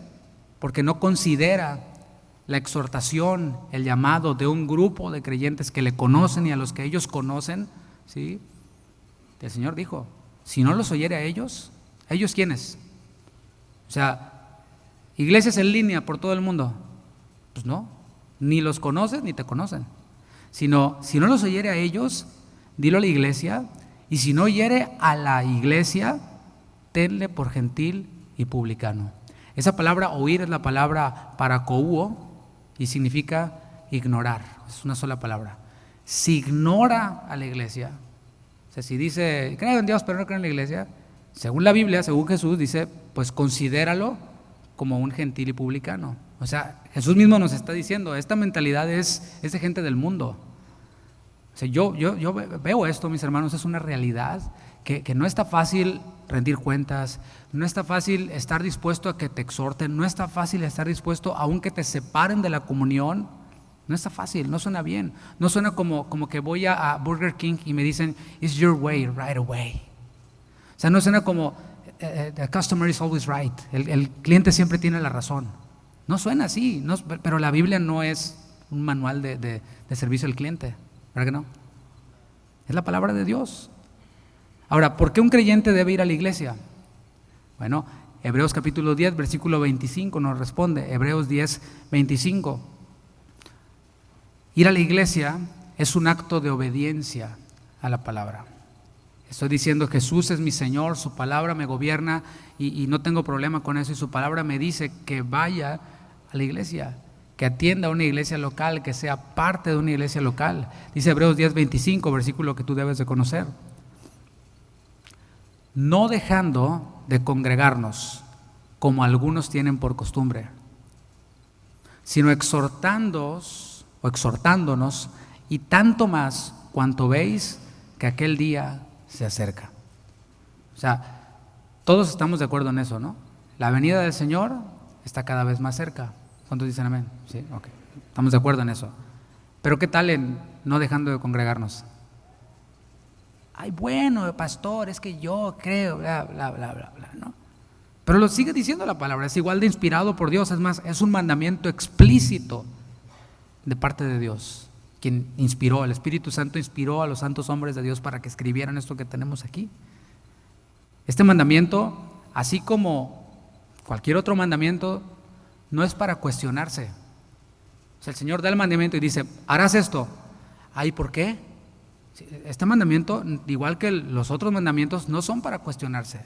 porque no considera la exhortación, el llamado de un grupo de creyentes que le conocen y a los que ellos conocen, ¿sí? El Señor dijo, si no los oyere a ellos, ¿ellos quiénes? O sea, iglesias en línea por todo el mundo, pues no, ni los conoces ni te conocen, sino si no los oyere a ellos, dilo a la iglesia, y si no oyere a la iglesia, tenle por gentil y publicano. Esa palabra oír es la palabra parakouo y significa ignorar, es una sola palabra. Si ignora a la iglesia, o sea, si dice, creo en Dios pero no creo en la iglesia, según la Biblia, según Jesús, dice, pues considéralo como un gentil y publicano. O sea, Jesús mismo nos está diciendo, esta mentalidad es de gente del mundo. O sea, yo veo esto, mis hermanos, es una realidad que no está fácil rendir cuentas, no está fácil estar dispuesto a que te exhorten, no está fácil estar dispuesto aun que te separen de la comunión. No está fácil, no suena bien, no suena como que voy a Burger King y me dicen, it's your way, right away. O sea, no suena como the customer is always right, el cliente siempre tiene la razón. No suena así, pero la Biblia no es un manual de servicio al cliente, ¿verdad que no? Es la palabra de Dios. Ahora, ¿por qué un creyente debe ir a la iglesia? Bueno, Hebreos capítulo 10, versículo 25 nos responde, Hebreos 10, 25. Ir a la iglesia es un acto de obediencia a la palabra. Estoy diciendo, Jesús es mi Señor, su palabra me gobierna y no tengo problema con eso, y su palabra me dice que vaya a la iglesia, que atienda a una iglesia local, que sea parte de una iglesia local. Dice Hebreos 10, 25, versículo que tú debes de conocer. No dejando de congregarnos, como algunos tienen por costumbre, sino exhortándonos, y tanto más cuanto veis que aquel día se acerca. O sea, todos estamos de acuerdo en eso, ¿no? La venida del Señor está cada vez más cerca. ¿Cuántos dicen amén? Sí, ok. Estamos de acuerdo en eso. Pero ¿qué tal en no dejando de congregarnos? Ay, bueno, pastor, es que yo creo, bla, bla, bla, bla, bla, ¿no? Pero lo sigue diciendo la palabra, es igual de inspirado por Dios, es más, es un mandamiento explícito de parte de Dios, quien inspiró, el Espíritu Santo inspiró a los santos hombres de Dios para que escribieran esto que tenemos aquí. Este mandamiento, así como cualquier otro mandamiento, no es para cuestionarse. O sea, el Señor da el mandamiento y dice, harás esto. Ay, ¿por qué? Este mandamiento, igual que los otros mandamientos, no son para cuestionarse.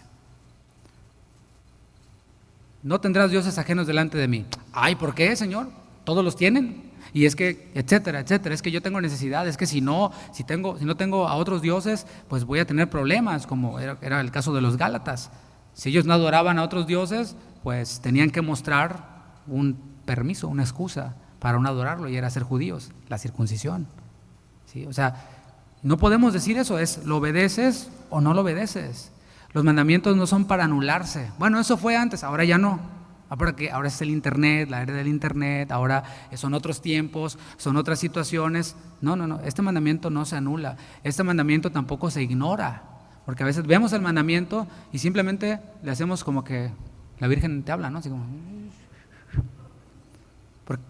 No tendrás dioses ajenos delante de mí. Ay, ¿por qué, Señor? Todos los tienen. Y es que, etcétera, etcétera, es que yo tengo necesidad, es que si no tengo a otros dioses, pues voy a tener problemas, como era el caso de los Gálatas. Si ellos no adoraban a otros dioses, pues tenían que mostrar un permiso, una excusa para no adorarlo, y era ser judíos, la circuncisión. ¿Sí? O sea, no podemos decir eso, es lo obedeces o no lo obedeces. Los mandamientos no son para anularse. Bueno, eso fue antes, ahora ya no. Ahora es el internet, la era del internet, ahora son otros tiempos, son otras situaciones. No, este mandamiento no se anula, este mandamiento tampoco se ignora, porque a veces vemos el mandamiento y simplemente le hacemos como que la Virgen te habla, ¿no? Así como,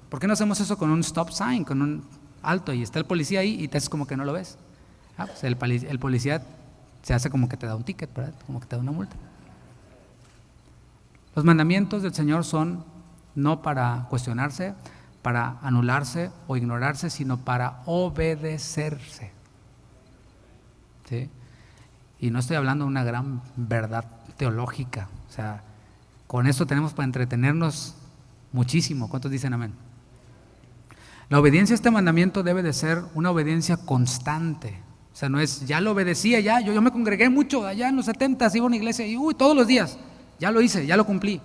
¿por qué no hacemos eso con un stop sign, con un alto y está el policía ahí y te haces como que no lo ves? Pues el policía se hace como que te da un ticket, ¿verdad? Como que te da una multa. Los mandamientos del Señor son no para cuestionarse, para anularse o ignorarse, sino para obedecerse. ¿Sí? Y no estoy hablando de una gran verdad teológica, o sea, con eso tenemos para entretenernos muchísimo. ¿Cuántos dicen amén? La obediencia a este mandamiento debe de ser una obediencia constante. O sea, no es, ya lo obedecía, yo me congregué mucho, allá en los 70s iba a una iglesia y todos los días, ya lo hice, ya lo cumplí.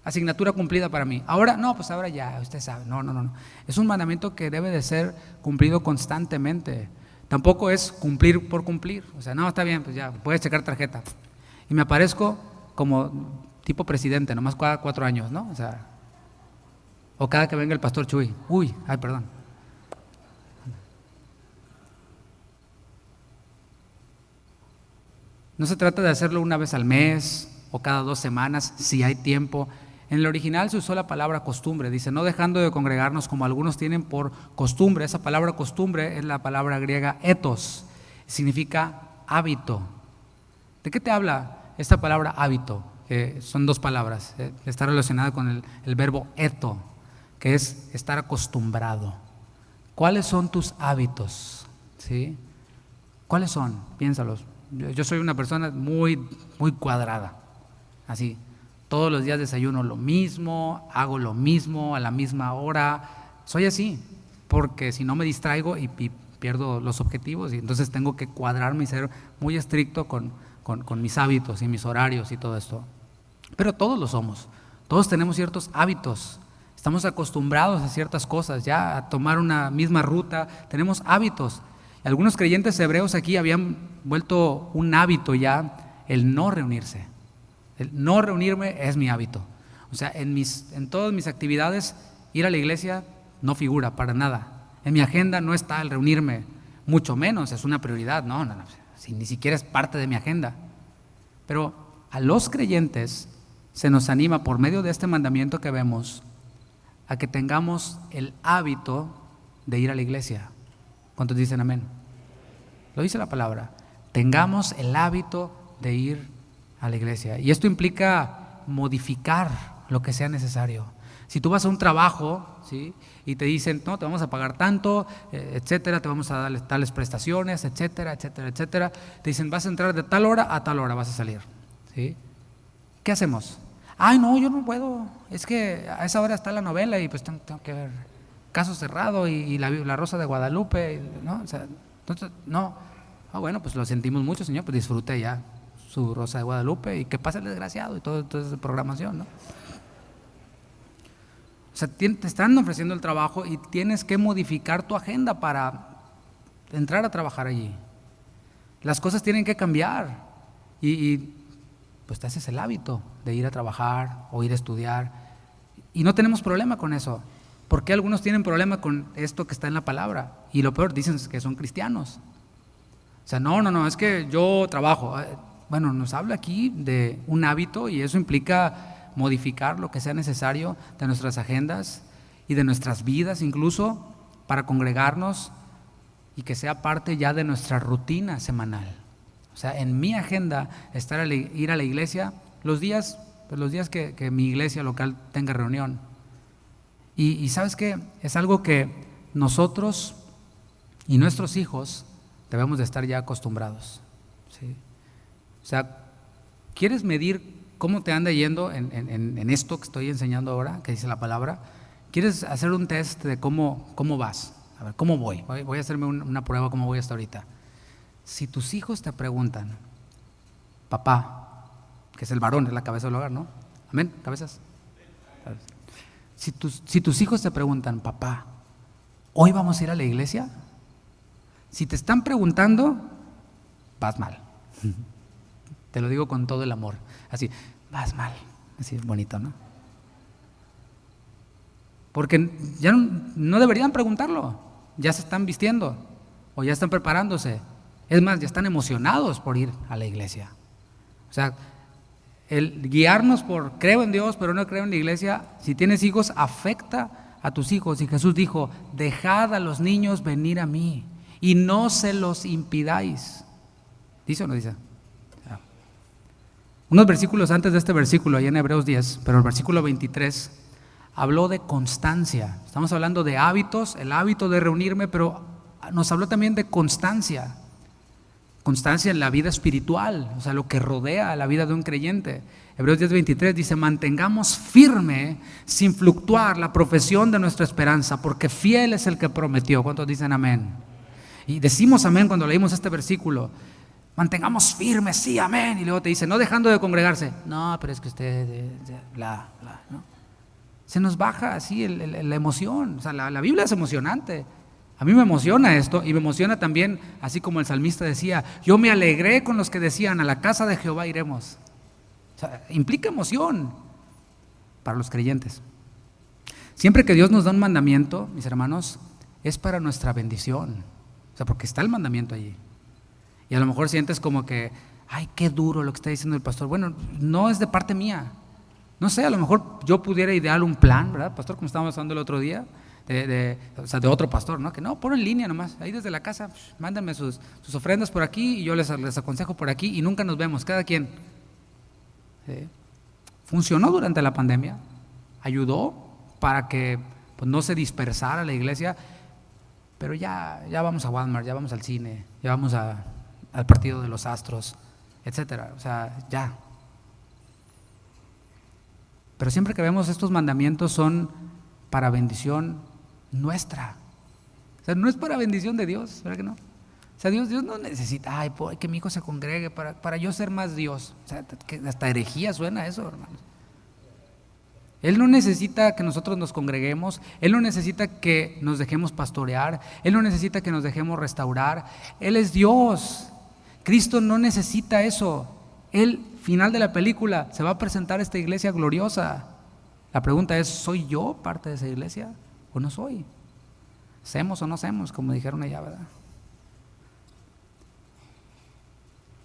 Asignatura cumplida para mí. Ahora, pues ahora ya, usted sabe. No. Es un mandamiento que debe de ser cumplido constantemente. Tampoco es cumplir por cumplir. O sea, no, está bien, pues ya, puedes checar tarjeta. Y me aparezco como tipo presidente, nomás cada 4 años, ¿no? O sea, o cada que venga el pastor Chuy. Perdón. No se trata de hacerlo una vez al mes o cada 2 semanas, si hay tiempo. En el original se usó la palabra costumbre, dice, no dejando de congregarnos como algunos tienen por costumbre. Esa palabra costumbre es la palabra griega ethos, significa hábito. ¿De qué te habla esta palabra hábito? Son 2 palabras, está relacionada con el verbo eto, que es estar acostumbrado. ¿Cuáles son tus hábitos? ¿Sí? ¿Cuáles son? Piénsalos. Yo soy una persona muy cuadrada, así. Todos los días desayuno lo mismo, hago lo mismo a la misma hora. Soy así, porque si no me distraigo y pierdo los objetivos, y entonces tengo que cuadrarme y ser muy estricto con mis hábitos y mis horarios y todo esto. Pero todos lo somos, todos tenemos ciertos hábitos, estamos acostumbrados a ciertas cosas, ya a tomar una misma ruta, tenemos hábitos. Algunos creyentes hebreos aquí habían vuelto un hábito ya el no reunirse. El no reunirme es mi hábito. O sea, en todas mis actividades, ir a la iglesia no figura para nada. En mi agenda no está el reunirme, mucho menos es una prioridad. No, si ni siquiera es parte de mi agenda. Pero a los creyentes se nos anima por medio de este mandamiento que vemos a que tengamos el hábito de ir a la iglesia. ¿Cuántos dicen amén? Lo dice la palabra. Tengamos el hábito de ir a la iglesia. Y esto implica modificar lo que sea necesario. Si tú vas a un trabajo, ¿sí?, y te dicen, no, te vamos a pagar tanto, etcétera, te vamos a dar tales prestaciones, etcétera, te dicen, vas a entrar de tal hora a tal hora, vas a salir, ¿sí? ¿Qué hacemos? No, yo no puedo, es que a esa hora está la novela y pues tengo que ver Caso Cerrado y la Rosa de Guadalupe, ¿no? O sea, entonces, no. Bueno, pues lo sentimos mucho, Señor, pues disfrute ya su Rosa de Guadalupe y que pase el desgraciado y toda esa programación, ¿no? O sea, te están ofreciendo el trabajo y tienes que modificar tu agenda para entrar a trabajar allí. Las cosas tienen que cambiar y pues te haces el hábito de ir a trabajar o ir a estudiar y no tenemos problema con eso. ¿Por qué algunos tienen problema con esto que está en la palabra? Y lo peor, dicen que son cristianos. O sea, no, es que yo trabajo. Bueno, nos habla aquí de un hábito y eso implica modificar lo que sea necesario de nuestras agendas y de nuestras vidas incluso para congregarnos y que sea parte ya de nuestra rutina semanal. O sea, en mi agenda ir a la iglesia los días que mi iglesia local tenga reunión. Y ¿sabes qué? Es algo que nosotros y nuestros hijos debemos de estar ya acostumbrados, ¿sí? O sea, ¿quieres medir cómo te anda yendo en esto que estoy enseñando ahora, que dice la palabra? ¿Quieres hacer un test de cómo vas? A ver, ¿cómo voy? Voy a hacerme una prueba, ¿cómo voy hasta ahorita? Si tus hijos te preguntan, papá, que es el varón, es la cabeza del hogar, ¿no? Amén, cabezas. Si tus hijos te preguntan, papá, ¿hoy vamos a ir a la iglesia? Si te están preguntando, vas mal. Te lo digo con todo el amor. Así, vas mal. Así es bonito, ¿no? porque ya no deberían preguntarlo, ya se están vistiendo o ya están preparándose. Es más, ya están emocionados por ir a la iglesia. O sea, el guiarnos por creo en Dios pero no creo en la iglesia, si tienes hijos, afecta a tus hijos. Y Jesús dijo: dejad a los niños venir a mí y no se los impidáis. ¿Dice o no dice? Unos versículos antes de este versículo, allá en Hebreos 10, pero el versículo 23 habló de constancia. Estamos hablando de hábitos, el hábito de reunirme, pero nos habló también de constancia. Constancia en la vida espiritual, o sea, lo que rodea la vida de un creyente. Hebreos 10:23 dice: mantengamos firme, sin fluctuar, la profesión de nuestra esperanza, porque fiel es el que prometió. ¿Cuántos dicen amén? Y decimos amén cuando leímos este versículo. Mantengamos firme, sí, amén. Y luego te dice: no dejando de congregarse. No, pero es que usted, ¿no? Se nos baja así la emoción. O sea, la Biblia es emocionante. A mí me emociona esto, y me emociona también, así como el salmista decía: yo me alegré con los que decían, a la casa de Jehová iremos. O sea, implica emoción para los creyentes. Siempre que Dios nos da un mandamiento, mis hermanos, es para nuestra bendición. O sea, porque está el mandamiento allí. Y a lo mejor sientes como que, ay, qué duro lo que está diciendo el pastor. Bueno, no es de parte mía. No sé, a lo mejor yo pudiera idear un plan, ¿verdad, pastor? Como estábamos hablando el otro día, de otro pastor, ¿no? Que no, pon en línea nomás, ahí desde la casa, mándenme sus ofrendas por aquí y yo les aconsejo por aquí y nunca nos vemos, cada quien. ¿Sí? Funcionó durante la pandemia, ayudó para que pues, no se dispersara la iglesia, pero ya vamos a Walmart, ya vamos al cine, ya vamos al partido de los Astros, etcétera. O sea, ya. Pero siempre que vemos estos mandamientos son para bendición nuestra. O sea, no es para bendición de Dios, ¿verdad que no? O sea, Dios no necesita, ay, que mi hijo se congregue para yo ser más Dios. O sea, que hasta herejía suena eso, hermanos. Él no necesita que nosotros nos congreguemos, Él no necesita que nos dejemos pastorear, Él no necesita que nos dejemos restaurar. Él es Dios. Cristo no necesita eso. Él, final de la película, se va a presentar a esta iglesia gloriosa. La pregunta es: ¿soy yo parte de esa iglesia o no soy? ¿Semos o no semos? Como dijeron allá, ¿verdad?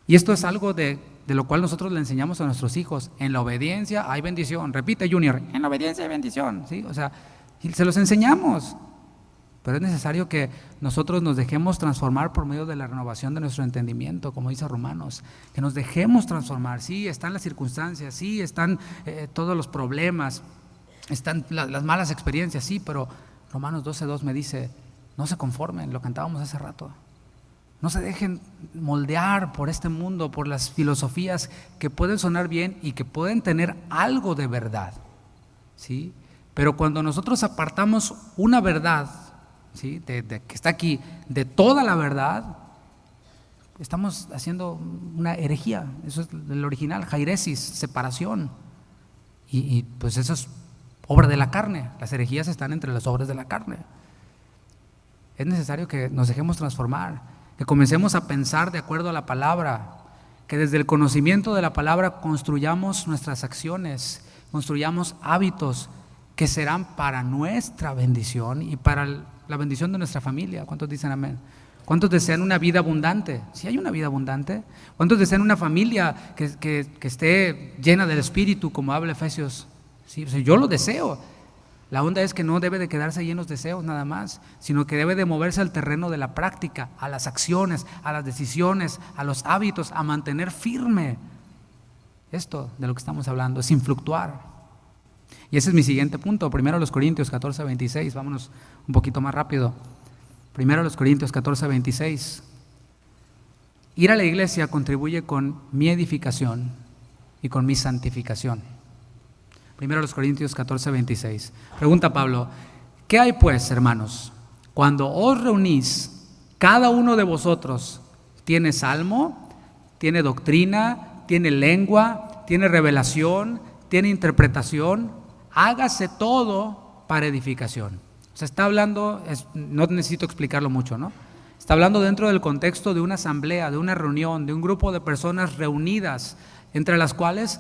Y esto es algo de lo cual nosotros le enseñamos a nuestros hijos. En la obediencia hay bendición. Repite, Junior: en la obediencia hay bendición. ¿Sí? O sea, y se los enseñamos. Pero es necesario que nosotros nos dejemos transformar por medio de la renovación de nuestro entendimiento, como dice Romanos, que nos dejemos transformar. Sí, están las circunstancias, sí, están todos los problemas, están las malas experiencias, sí, pero Romanos 12:2 me dice: no se conformen, lo cantábamos hace rato. No se dejen moldear por este mundo, por las filosofías que pueden sonar bien y que pueden tener algo de verdad, ¿sí? Pero cuando nosotros apartamos una verdad, ¿sí? de que está aquí, de toda la verdad, estamos haciendo una herejía. Eso es el original, jairesis, separación. Y pues eso es obra de la carne. Las herejías están entre las obras de la carne. Es necesario que nos dejemos transformar, que comencemos a pensar de acuerdo a la palabra, que desde el conocimiento de la palabra construyamos nuestras acciones, construyamos hábitos que serán para nuestra bendición y para la bendición de nuestra familia. ¿Cuántos dicen amén? ¿Cuántos desean una vida abundante? ¿Sí hay una vida abundante? ¿Cuántos desean una familia que esté llena del Espíritu, como habla Efesios? Sí, o sea, yo lo deseo. La onda es que no debe de quedarse ahí en los deseos nada más, sino que debe de moverse al terreno de la práctica, a las acciones, a las decisiones, a los hábitos, a mantener firme esto de lo que estamos hablando, sin fluctuar. Y ese es mi siguiente punto. Primero los Corintios 14:26, vámonos un poquito más rápido. Primero los Corintios 14:26. Ir a la iglesia contribuye con mi edificación y con mi santificación. Primero los Corintios 14:26. Pregunta Pablo: ¿qué hay pues, hermanos? Cuando os reunís, cada uno de vosotros tiene salmo, tiene doctrina, tiene lengua, tiene revelación, tiene interpretación. Hágase todo para edificación. O sea, está hablando, no necesito explicarlo mucho, ¿no? Está hablando dentro del contexto de una asamblea, de una reunión, de un grupo de personas reunidas, entre las cuales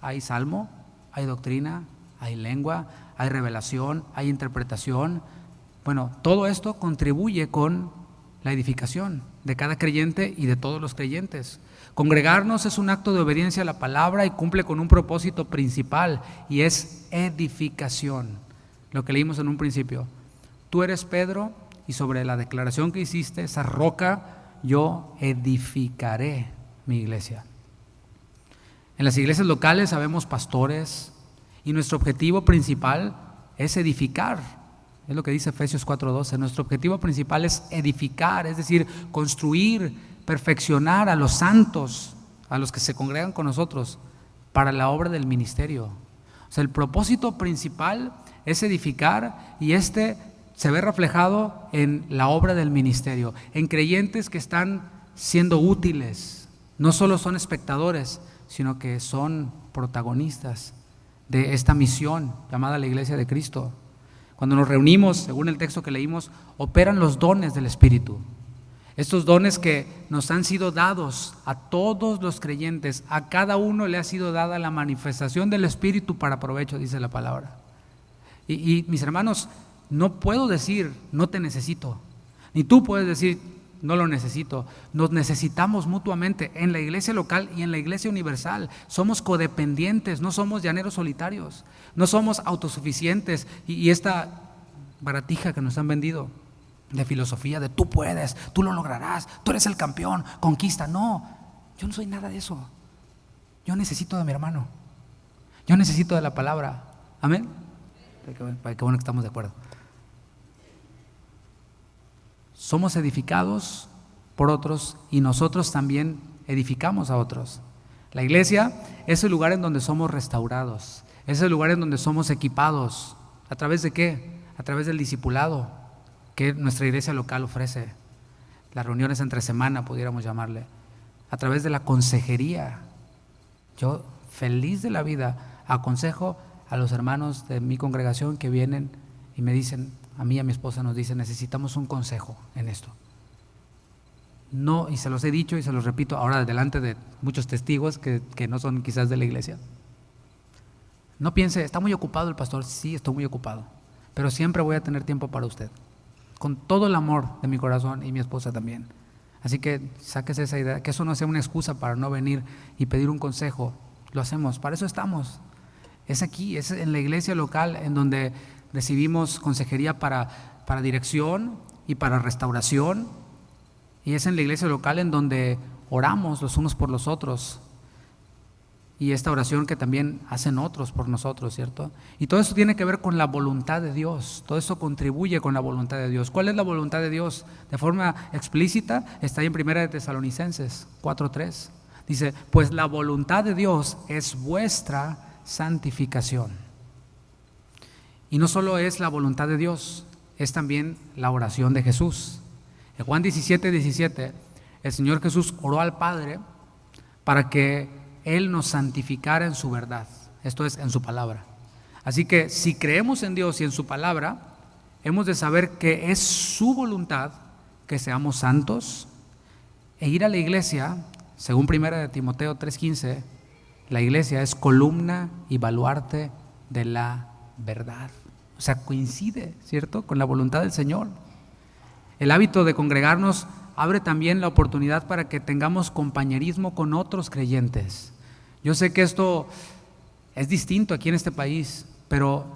hay salmo, hay doctrina, hay lengua, hay revelación, hay interpretación. Bueno, todo esto contribuye con la edificación de cada creyente y de todos los creyentes. Congregarnos es un acto de obediencia a la palabra y cumple con un propósito principal, y es edificación. Lo que leímos en un principio. Tú eres Pedro, y sobre la declaración que hiciste, esa roca, yo edificaré mi iglesia. En las iglesias locales sabemos pastores, y nuestro objetivo principal es edificar. Es lo que dice Efesios 4:12. Nuestro objetivo principal es edificar, es decir, construir, perfeccionar a los santos, a los que se congregan con nosotros, para la obra del ministerio. O sea, el propósito principal es edificar, y se ve reflejado en la obra del ministerio, en creyentes que están siendo útiles. No solo son espectadores, sino que son protagonistas de esta misión llamada la Iglesia de Cristo. Cuando nos reunimos, según el texto que leímos, operan los dones del Espíritu. Estos dones que nos han sido dados a todos los creyentes, a cada uno le ha sido dada la manifestación del Espíritu para provecho, dice la palabra. Y mis hermanos, no puedo decir no te necesito, ni tú puedes decir no lo necesito. Nos necesitamos mutuamente en la iglesia local y en la iglesia universal. Somos codependientes, no somos llaneros solitarios, no somos autosuficientes. Y esta baratija que nos han vendido de filosofía de tú puedes, tú lo lograrás, tú eres el campeón, conquista. No, yo no soy nada de eso. Yo necesito de mi hermano, yo necesito de la palabra. Amén. Qué bueno que estamos de acuerdo. Somos edificados por otros, y nosotros también edificamos a otros. La iglesia es el lugar en donde somos restaurados, es el lugar en donde somos equipados. ¿A través de qué? A través del discipulado que nuestra iglesia local ofrece, las reuniones entre semana, pudiéramos llamarle, a través de la consejería. Yo, feliz de la vida, aconsejo a los hermanos de mi congregación que vienen y me dicen, a mí y a mi esposa nos dicen, necesitamos un consejo en esto. No, y se los he dicho y se los repito ahora delante de muchos testigos que no son quizás de la iglesia. No piense, está muy ocupado el pastor. Sí, estoy muy ocupado, pero siempre voy a tener tiempo para usted, con todo el amor de mi corazón, y mi esposa también. Así que sáquese esa idea, que eso no sea una excusa para no venir y pedir un consejo. Lo hacemos, para eso estamos. Es aquí, es en la iglesia local en donde recibimos consejería para dirección y para restauración, y es en la iglesia local en donde oramos los unos por los otros, y esta oración que también hacen otros por nosotros, ¿cierto? Y todo eso tiene que ver con la voluntad de Dios, todo eso contribuye con la voluntad de Dios. ¿Cuál es la voluntad de Dios? De forma explícita está ahí en 1 Tesalonicenses 4:3. Dice, pues la voluntad de Dios es vuestra santificación. Y no solo es la voluntad de Dios, es también la oración de Jesús. En Juan 17:17, el Señor Jesús oró al Padre para que Él nos santificara en su verdad, esto es, en su palabra. Así que si creemos en Dios y en su palabra, hemos de saber que es su voluntad que seamos santos, e ir a la iglesia, según 1 Timoteo 3:15, la iglesia es columna y baluarte de la verdad. O sea, coincide, ¿cierto?, con la voluntad del Señor. El hábito de congregarnos abre también la oportunidad para que tengamos compañerismo con otros creyentes. Yo sé que esto es distinto aquí en este país, pero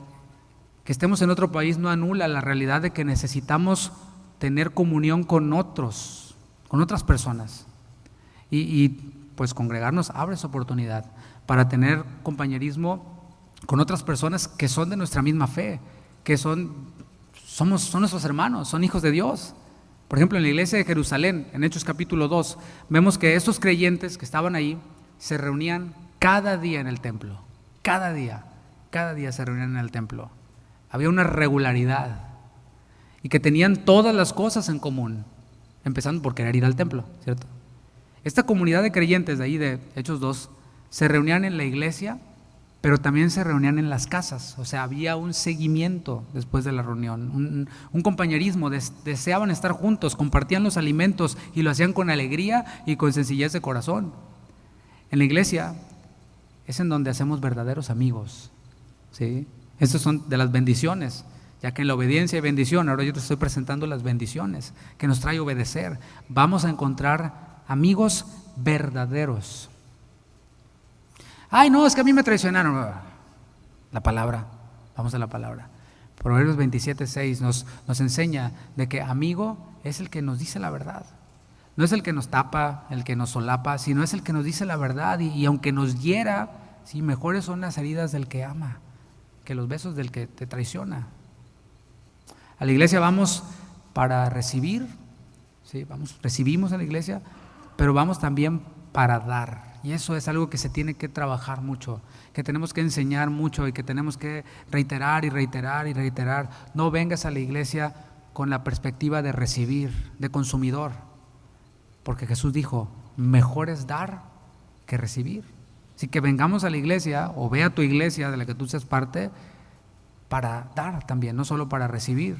que estemos en otro país no anula la realidad de que necesitamos tener comunión con otros, con otras personas. Y pues congregarnos abre esa oportunidad para tener compañerismo con otras personas que son de nuestra misma fe, que son nuestros hermanos, son hijos de Dios. Por ejemplo, en la iglesia de Jerusalén, en Hechos capítulo 2, vemos que estos creyentes que estaban ahí se reunían cada día en el templo. Cada día se reunían en el templo. Había una regularidad, y que tenían todas las cosas en común, empezando por querer ir al templo, ¿cierto? Esta comunidad de creyentes de ahí de Hechos 2 se reunían en la iglesia, pero también se reunían en las casas. O sea, había un seguimiento después de la reunión, un compañerismo, deseaban estar juntos, compartían los alimentos y lo hacían con alegría y con sencillez de corazón. En la iglesia es en donde hacemos verdaderos amigos, ¿sí? Estas son de las bendiciones, ya que en la obediencia hay bendición. Ahora yo te estoy presentando las bendiciones que nos trae obedecer. Vamos a encontrar amigos verdaderos. Ay, no, es que a mí me traicionaron. La palabra, vamos a la palabra. Proverbios 27:6 nos enseña de que amigo es el que nos dice la verdad. No es el que nos tapa, el que nos solapa, sino es el que nos dice la verdad. Y aunque nos hiera, sí, mejores son las heridas del que ama que los besos del que te traiciona. A la iglesia vamos para recibir, ¿sí? Recibimos a la iglesia, pero vamos también para dar. Y eso es algo que se tiene que trabajar mucho, que tenemos que enseñar mucho y que tenemos que reiterar y reiterar y reiterar. No vengas a la iglesia con la perspectiva de recibir, de consumidor, porque Jesús dijo, mejor es dar que recibir. Así que vengamos a la iglesia o ve a tu iglesia de la que tú seas parte para dar también, no solo para recibir.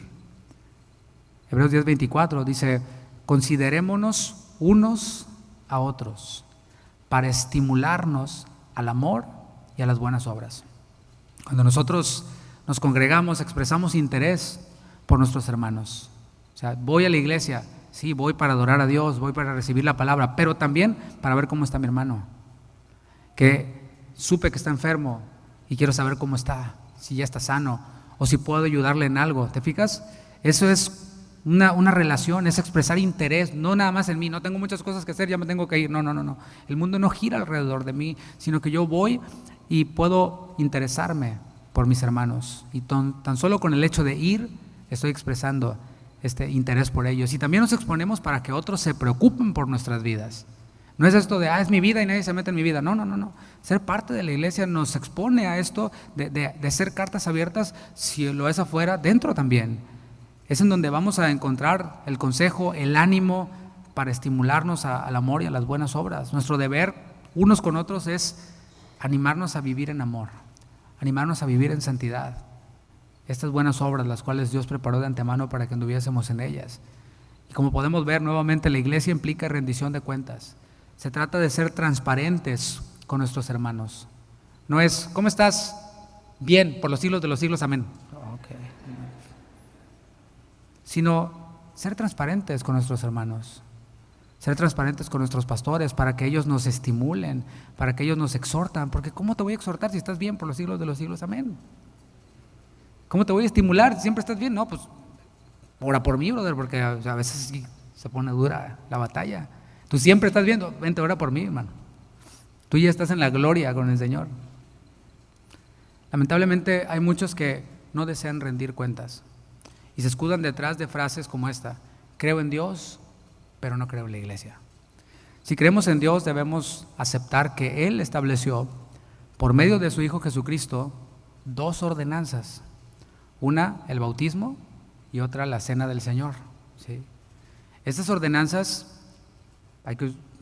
Hebreos 10:24 dice, considerémonos unos a otros para estimularnos al amor y a las buenas obras. Cuando nosotros nos congregamos, expresamos interés por nuestros hermanos. O sea, voy a la iglesia, sí, voy para adorar a Dios, voy para recibir la palabra, pero también para ver cómo está mi hermano. Que supe que está enfermo y quiero saber cómo está, si ya está sano o si puedo ayudarle en algo. ¿Te fijas? Eso es una relación, es expresar interés, no nada más en mí. No tengo muchas cosas que hacer, ya me tengo que ir. No. El mundo no gira alrededor de mí, sino que yo voy y puedo interesarme por mis hermanos. Y tan solo con el hecho de ir, estoy expresando este interés por ellos. Y también nos exponemos para que otros se preocupen por nuestras vidas. No es esto de, es mi vida y nadie se mete en mi vida. No. Ser parte de la iglesia nos expone a esto de ser cartas abiertas, si lo es afuera, dentro también. Es en donde vamos a encontrar el consejo, el ánimo para estimularnos al amor y a las buenas obras. Nuestro deber unos con otros es animarnos a vivir en amor, animarnos a vivir en santidad. Estas buenas obras, las cuales Dios preparó de antemano para que anduviésemos en ellas. Y como podemos ver nuevamente, la iglesia implica rendición de cuentas. Se trata de ser transparentes con nuestros hermanos. No es, ¿cómo estás? Bien, por los siglos de los siglos, amén. Okay. Sino ser transparentes con nuestros hermanos, ser transparentes con nuestros pastores para que ellos nos estimulen, para que ellos nos exhortan. Porque ¿cómo te voy a exhortar si estás bien por los siglos de los siglos? Amén. ¿Cómo te voy a estimular si siempre estás bien? No, pues ora por mí, brother, porque a veces se pone dura la batalla. Tú siempre estás viendo, vente, ora por mí, hermano. Tú ya estás en la gloria con el Señor. Lamentablemente hay muchos que no desean rendir cuentas y se escudan detrás de frases como esta: creo en Dios, pero no creo en la iglesia. Si creemos en Dios, debemos aceptar que Él estableció, por medio de su Hijo Jesucristo, dos ordenanzas. Una, el bautismo, y otra, la cena del Señor. ¿Sí? Estas ordenanzas,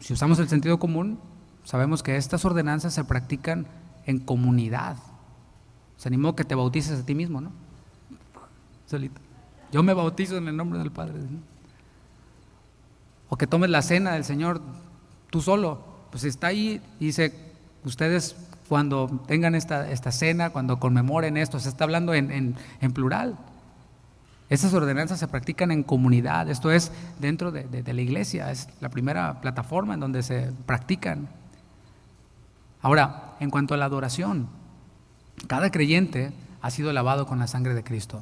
si usamos el sentido común, sabemos que estas ordenanzas se practican en comunidad. Se animó que te bautices a ti mismo, ¿no? Solito. Yo me bautizo en el nombre del Padre, ¿no? O que tomes la cena del Señor tú solo. Pues está ahí, dice, ustedes cuando tengan esta cena, cuando conmemoren esto, se está hablando en plural. Estas ordenanzas se practican en comunidad, esto es dentro de la iglesia, es la primera plataforma en donde se practican. Ahora, en cuanto a la adoración, cada creyente ha sido lavado con la sangre de Cristo.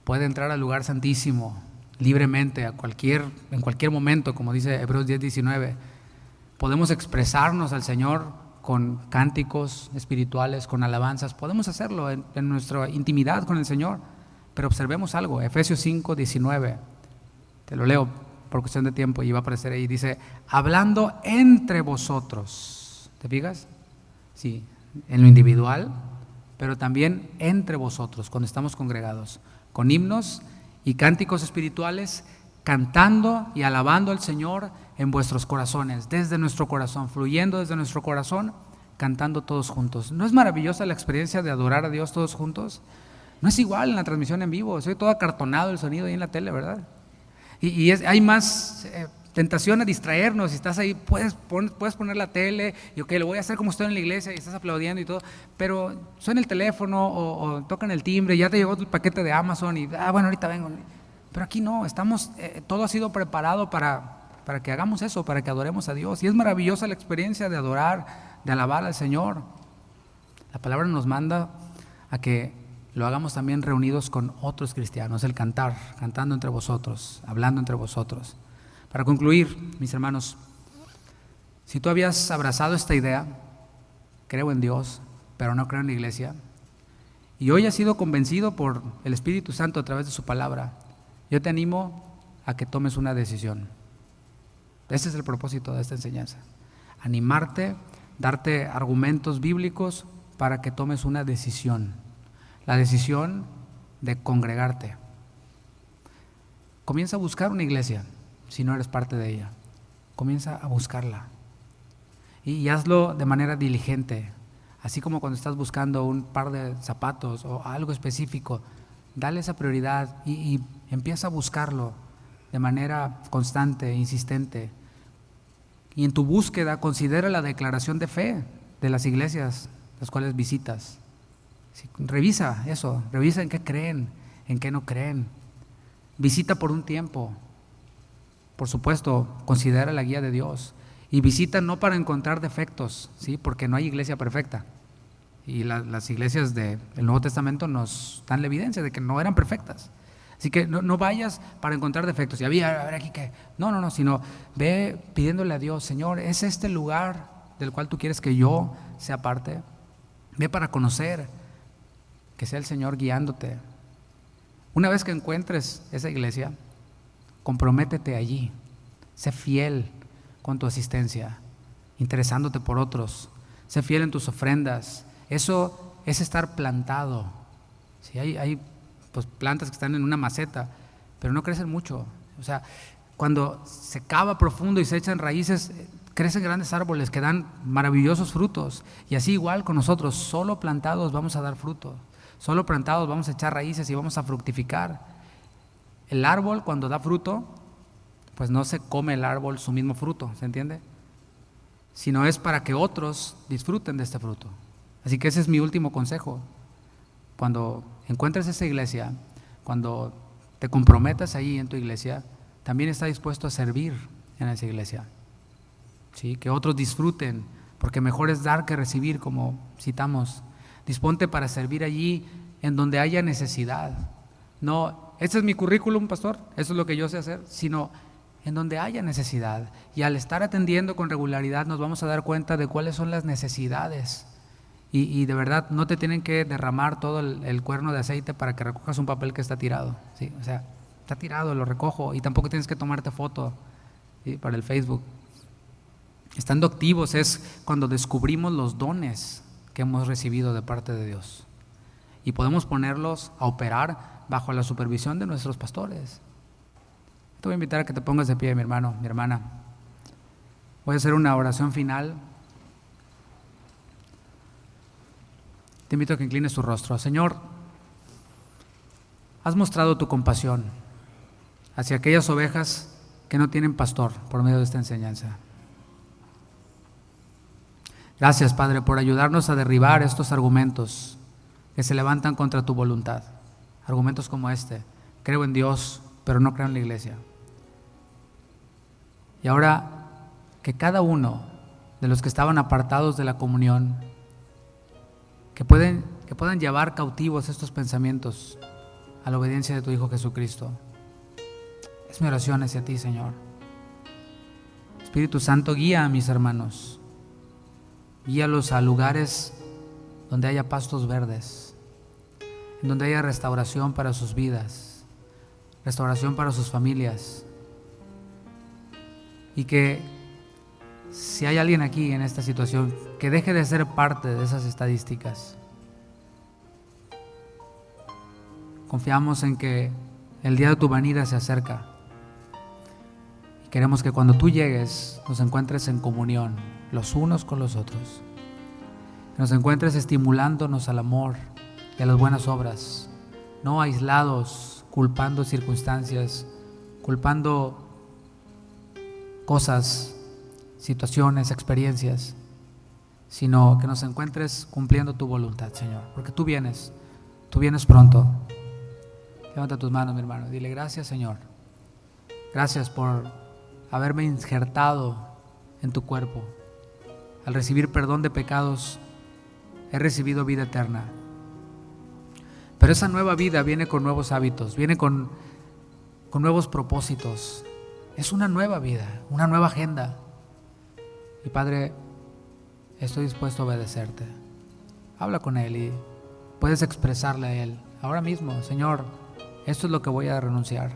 Puede entrar al lugar santísimo libremente en cualquier momento, como dice Hebreos 10:19. Podemos expresarnos al Señor con cánticos espirituales, con alabanzas. Podemos hacerlo en nuestra intimidad con el Señor. Pero observemos algo, Efesios 5:19, te lo leo por cuestión de tiempo y va a aparecer ahí, dice, hablando entre vosotros. ¿Te fijas? Sí, en lo individual, pero también entre vosotros, cuando estamos congregados, con himnos y cánticos espirituales, cantando y alabando al Señor en vuestros corazones, desde nuestro corazón, fluyendo desde nuestro corazón, cantando todos juntos. ¿No es maravillosa la experiencia de adorar a Dios todos juntos? No es igual en la transmisión en vivo, soy todo acartonado el sonido ahí en la tele, ¿verdad? Hay más tentación a distraernos. Si estás ahí, puedes poner la tele y ok, lo voy a hacer como estoy en la iglesia y estás aplaudiendo y todo, pero suena el teléfono o tocan el timbre, ya te llegó el paquete de Amazon y bueno, ahorita vengo. Pero aquí no, todo ha sido preparado para que hagamos eso, para que adoremos a Dios. Y es maravillosa la experiencia de adorar, de alabar al Señor. La palabra nos manda a que lo hagamos también reunidos con otros cristianos, el cantar, cantando entre vosotros, hablando entre vosotros. Para concluir, mis hermanos, si tú habías abrazado esta idea, creo en Dios, pero no creo en la iglesia, y hoy has sido convencido por el Espíritu Santo a través de su palabra, yo te animo a que tomes una decisión. Ese es el propósito de esta enseñanza, animarte, darte argumentos bíblicos para que tomes una decisión, la decisión de congregarte. Comienza a buscar una iglesia. Si no eres parte de ella, comienza a buscarla y hazlo de manera diligente, así como cuando estás buscando un par de zapatos o algo específico, dale esa prioridad y empieza a buscarlo de manera constante, insistente. Y en tu búsqueda considera la declaración de fe de las iglesias las cuales visitas. Revisa eso, revisa en qué creen, en qué no creen. Visita por un tiempo. Por supuesto, considera la guía de Dios y visita no para encontrar defectos, ¿sí? Porque no hay iglesia perfecta y las iglesias del Nuevo Testamento nos dan la evidencia de que no eran perfectas. Así que no vayas para encontrar defectos. Y había, a ver aquí que, no, sino ve pidiéndole a Dios, Señor, ¿es este el lugar del cual tú quieres que yo sea parte? Ve para conocer, que sea el Señor guiándote. Una vez que encuentres esa iglesia, comprométete allí, sé fiel con tu asistencia, interesándote por otros, sé fiel en tus ofrendas. Eso es estar plantado. ¿Sí? Hay pues, plantas que están en una maceta, pero no crecen mucho. O sea, cuando se cava profundo y se echan raíces, crecen grandes árboles que dan maravillosos frutos. Y así igual con nosotros, solo plantados vamos a dar fruto, solo plantados vamos a echar raíces y vamos a fructificar. El árbol cuando da fruto, pues no se come el árbol su mismo fruto, ¿se entiende? Sino es para que otros disfruten de este fruto. Así que ese es mi último consejo. Cuando encuentres esa iglesia, cuando te comprometas ahí en tu iglesia, también está dispuesto a servir en esa iglesia. ¿Sí? Que otros disfruten, porque mejor es dar que recibir, como citamos. Disponte para servir allí en donde haya necesidad. No, este es mi currículum, pastor, eso es lo que yo sé hacer, sino en donde haya necesidad. Y al estar atendiendo con regularidad nos vamos a dar cuenta de cuáles son las necesidades. Y de verdad no te tienen que derramar todo el cuerno de aceite para que recojas un papel que está tirado. ¿Sí? O sea, está tirado, lo recojo, y tampoco tienes que tomarte foto, ¿sí? Para el Facebook. Estando activos es cuando descubrimos los dones que hemos recibido de parte de Dios y podemos ponerlos a operar bajo la supervisión de nuestros pastores. Te voy a invitar a que te pongas de pie, mi hermano, mi hermana. Voy a hacer una oración final. Te invito a que inclines tu rostro. Señor, has mostrado tu compasión hacia aquellas ovejas que no tienen pastor por medio de esta enseñanza. Gracias, Padre, por ayudarnos a derribar estos argumentos que se levantan contra tu voluntad. Argumentos como este: creo en Dios, pero no creo en la iglesia. Y ahora que cada uno de los que estaban apartados de la comunión, que puedan llevar cautivos estos pensamientos a la obediencia de tu Hijo Jesucristo. Es mi oración hacia ti, Señor. Espíritu Santo, guía a mis hermanos. Guíalos a lugares donde haya pastos verdes, en donde haya restauración para sus vidas, restauración para sus familias. Y que si hay alguien aquí en esta situación, que deje de ser parte de esas estadísticas. Confiamos en que el día de tu venida se acerca. Y queremos que cuando tú llegues nos encuentres en comunión los unos con los otros. Que nos encuentres estimulándonos al amor y a las buenas obras, no aislados, culpando circunstancias, culpando cosas, situaciones, experiencias, sino que nos encuentres cumpliendo tu voluntad, Señor, porque tú vienes pronto. Levanta tus manos, mi hermano, y dile: gracias, Señor, gracias por haberme injertado en tu cuerpo. Al recibir perdón de pecados, he recibido vida eterna. Pero esa nueva vida viene con nuevos hábitos, viene con nuevos propósitos. Es una nueva vida, una nueva agenda. Y Padre, estoy dispuesto a obedecerte. Habla con Él y puedes expresarle a Él ahora mismo: Señor, esto es lo que voy a renunciar.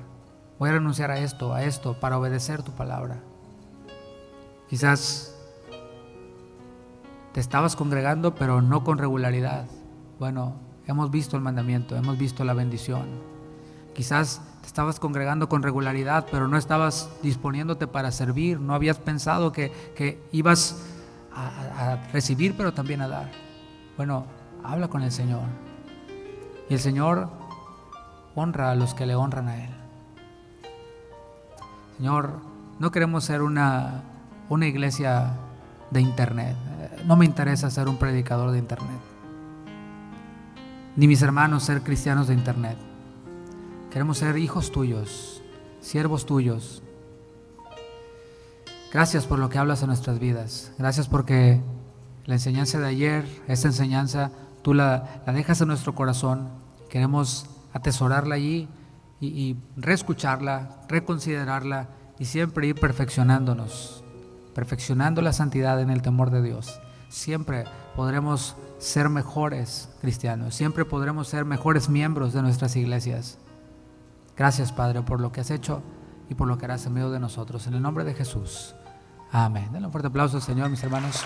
Voy a renunciar a esto, para obedecer tu palabra. Quizás te estabas congregando, pero no con regularidad. Bueno, hemos visto el mandamiento, hemos visto la bendición. Quizás te estabas congregando con regularidad, pero no estabas disponiéndote para servir. No habías pensado que ibas a recibir, pero también a dar. Bueno, habla con el Señor. Y el Señor honra a los que le honran a Él. Señor, no queremos ser una iglesia de internet. No me interesa ser un predicador de internet, ni mis hermanos ser cristianos de internet. Queremos ser hijos tuyos, siervos tuyos. Gracias por lo que hablas en nuestras vidas. Gracias porque la enseñanza de ayer, esa enseñanza, tú la dejas en nuestro corazón. Queremos atesorarla allí y reescucharla, reconsiderarla y siempre ir perfeccionándonos, perfeccionando la santidad en el temor de Dios. Siempre podremos ser mejores cristianos, siempre podremos ser mejores miembros de nuestras iglesias. Gracias, Padre, por lo que has hecho y por lo que harás en medio de nosotros. En el nombre de Jesús. Amén. Denle un fuerte aplauso al Señor, mis hermanos.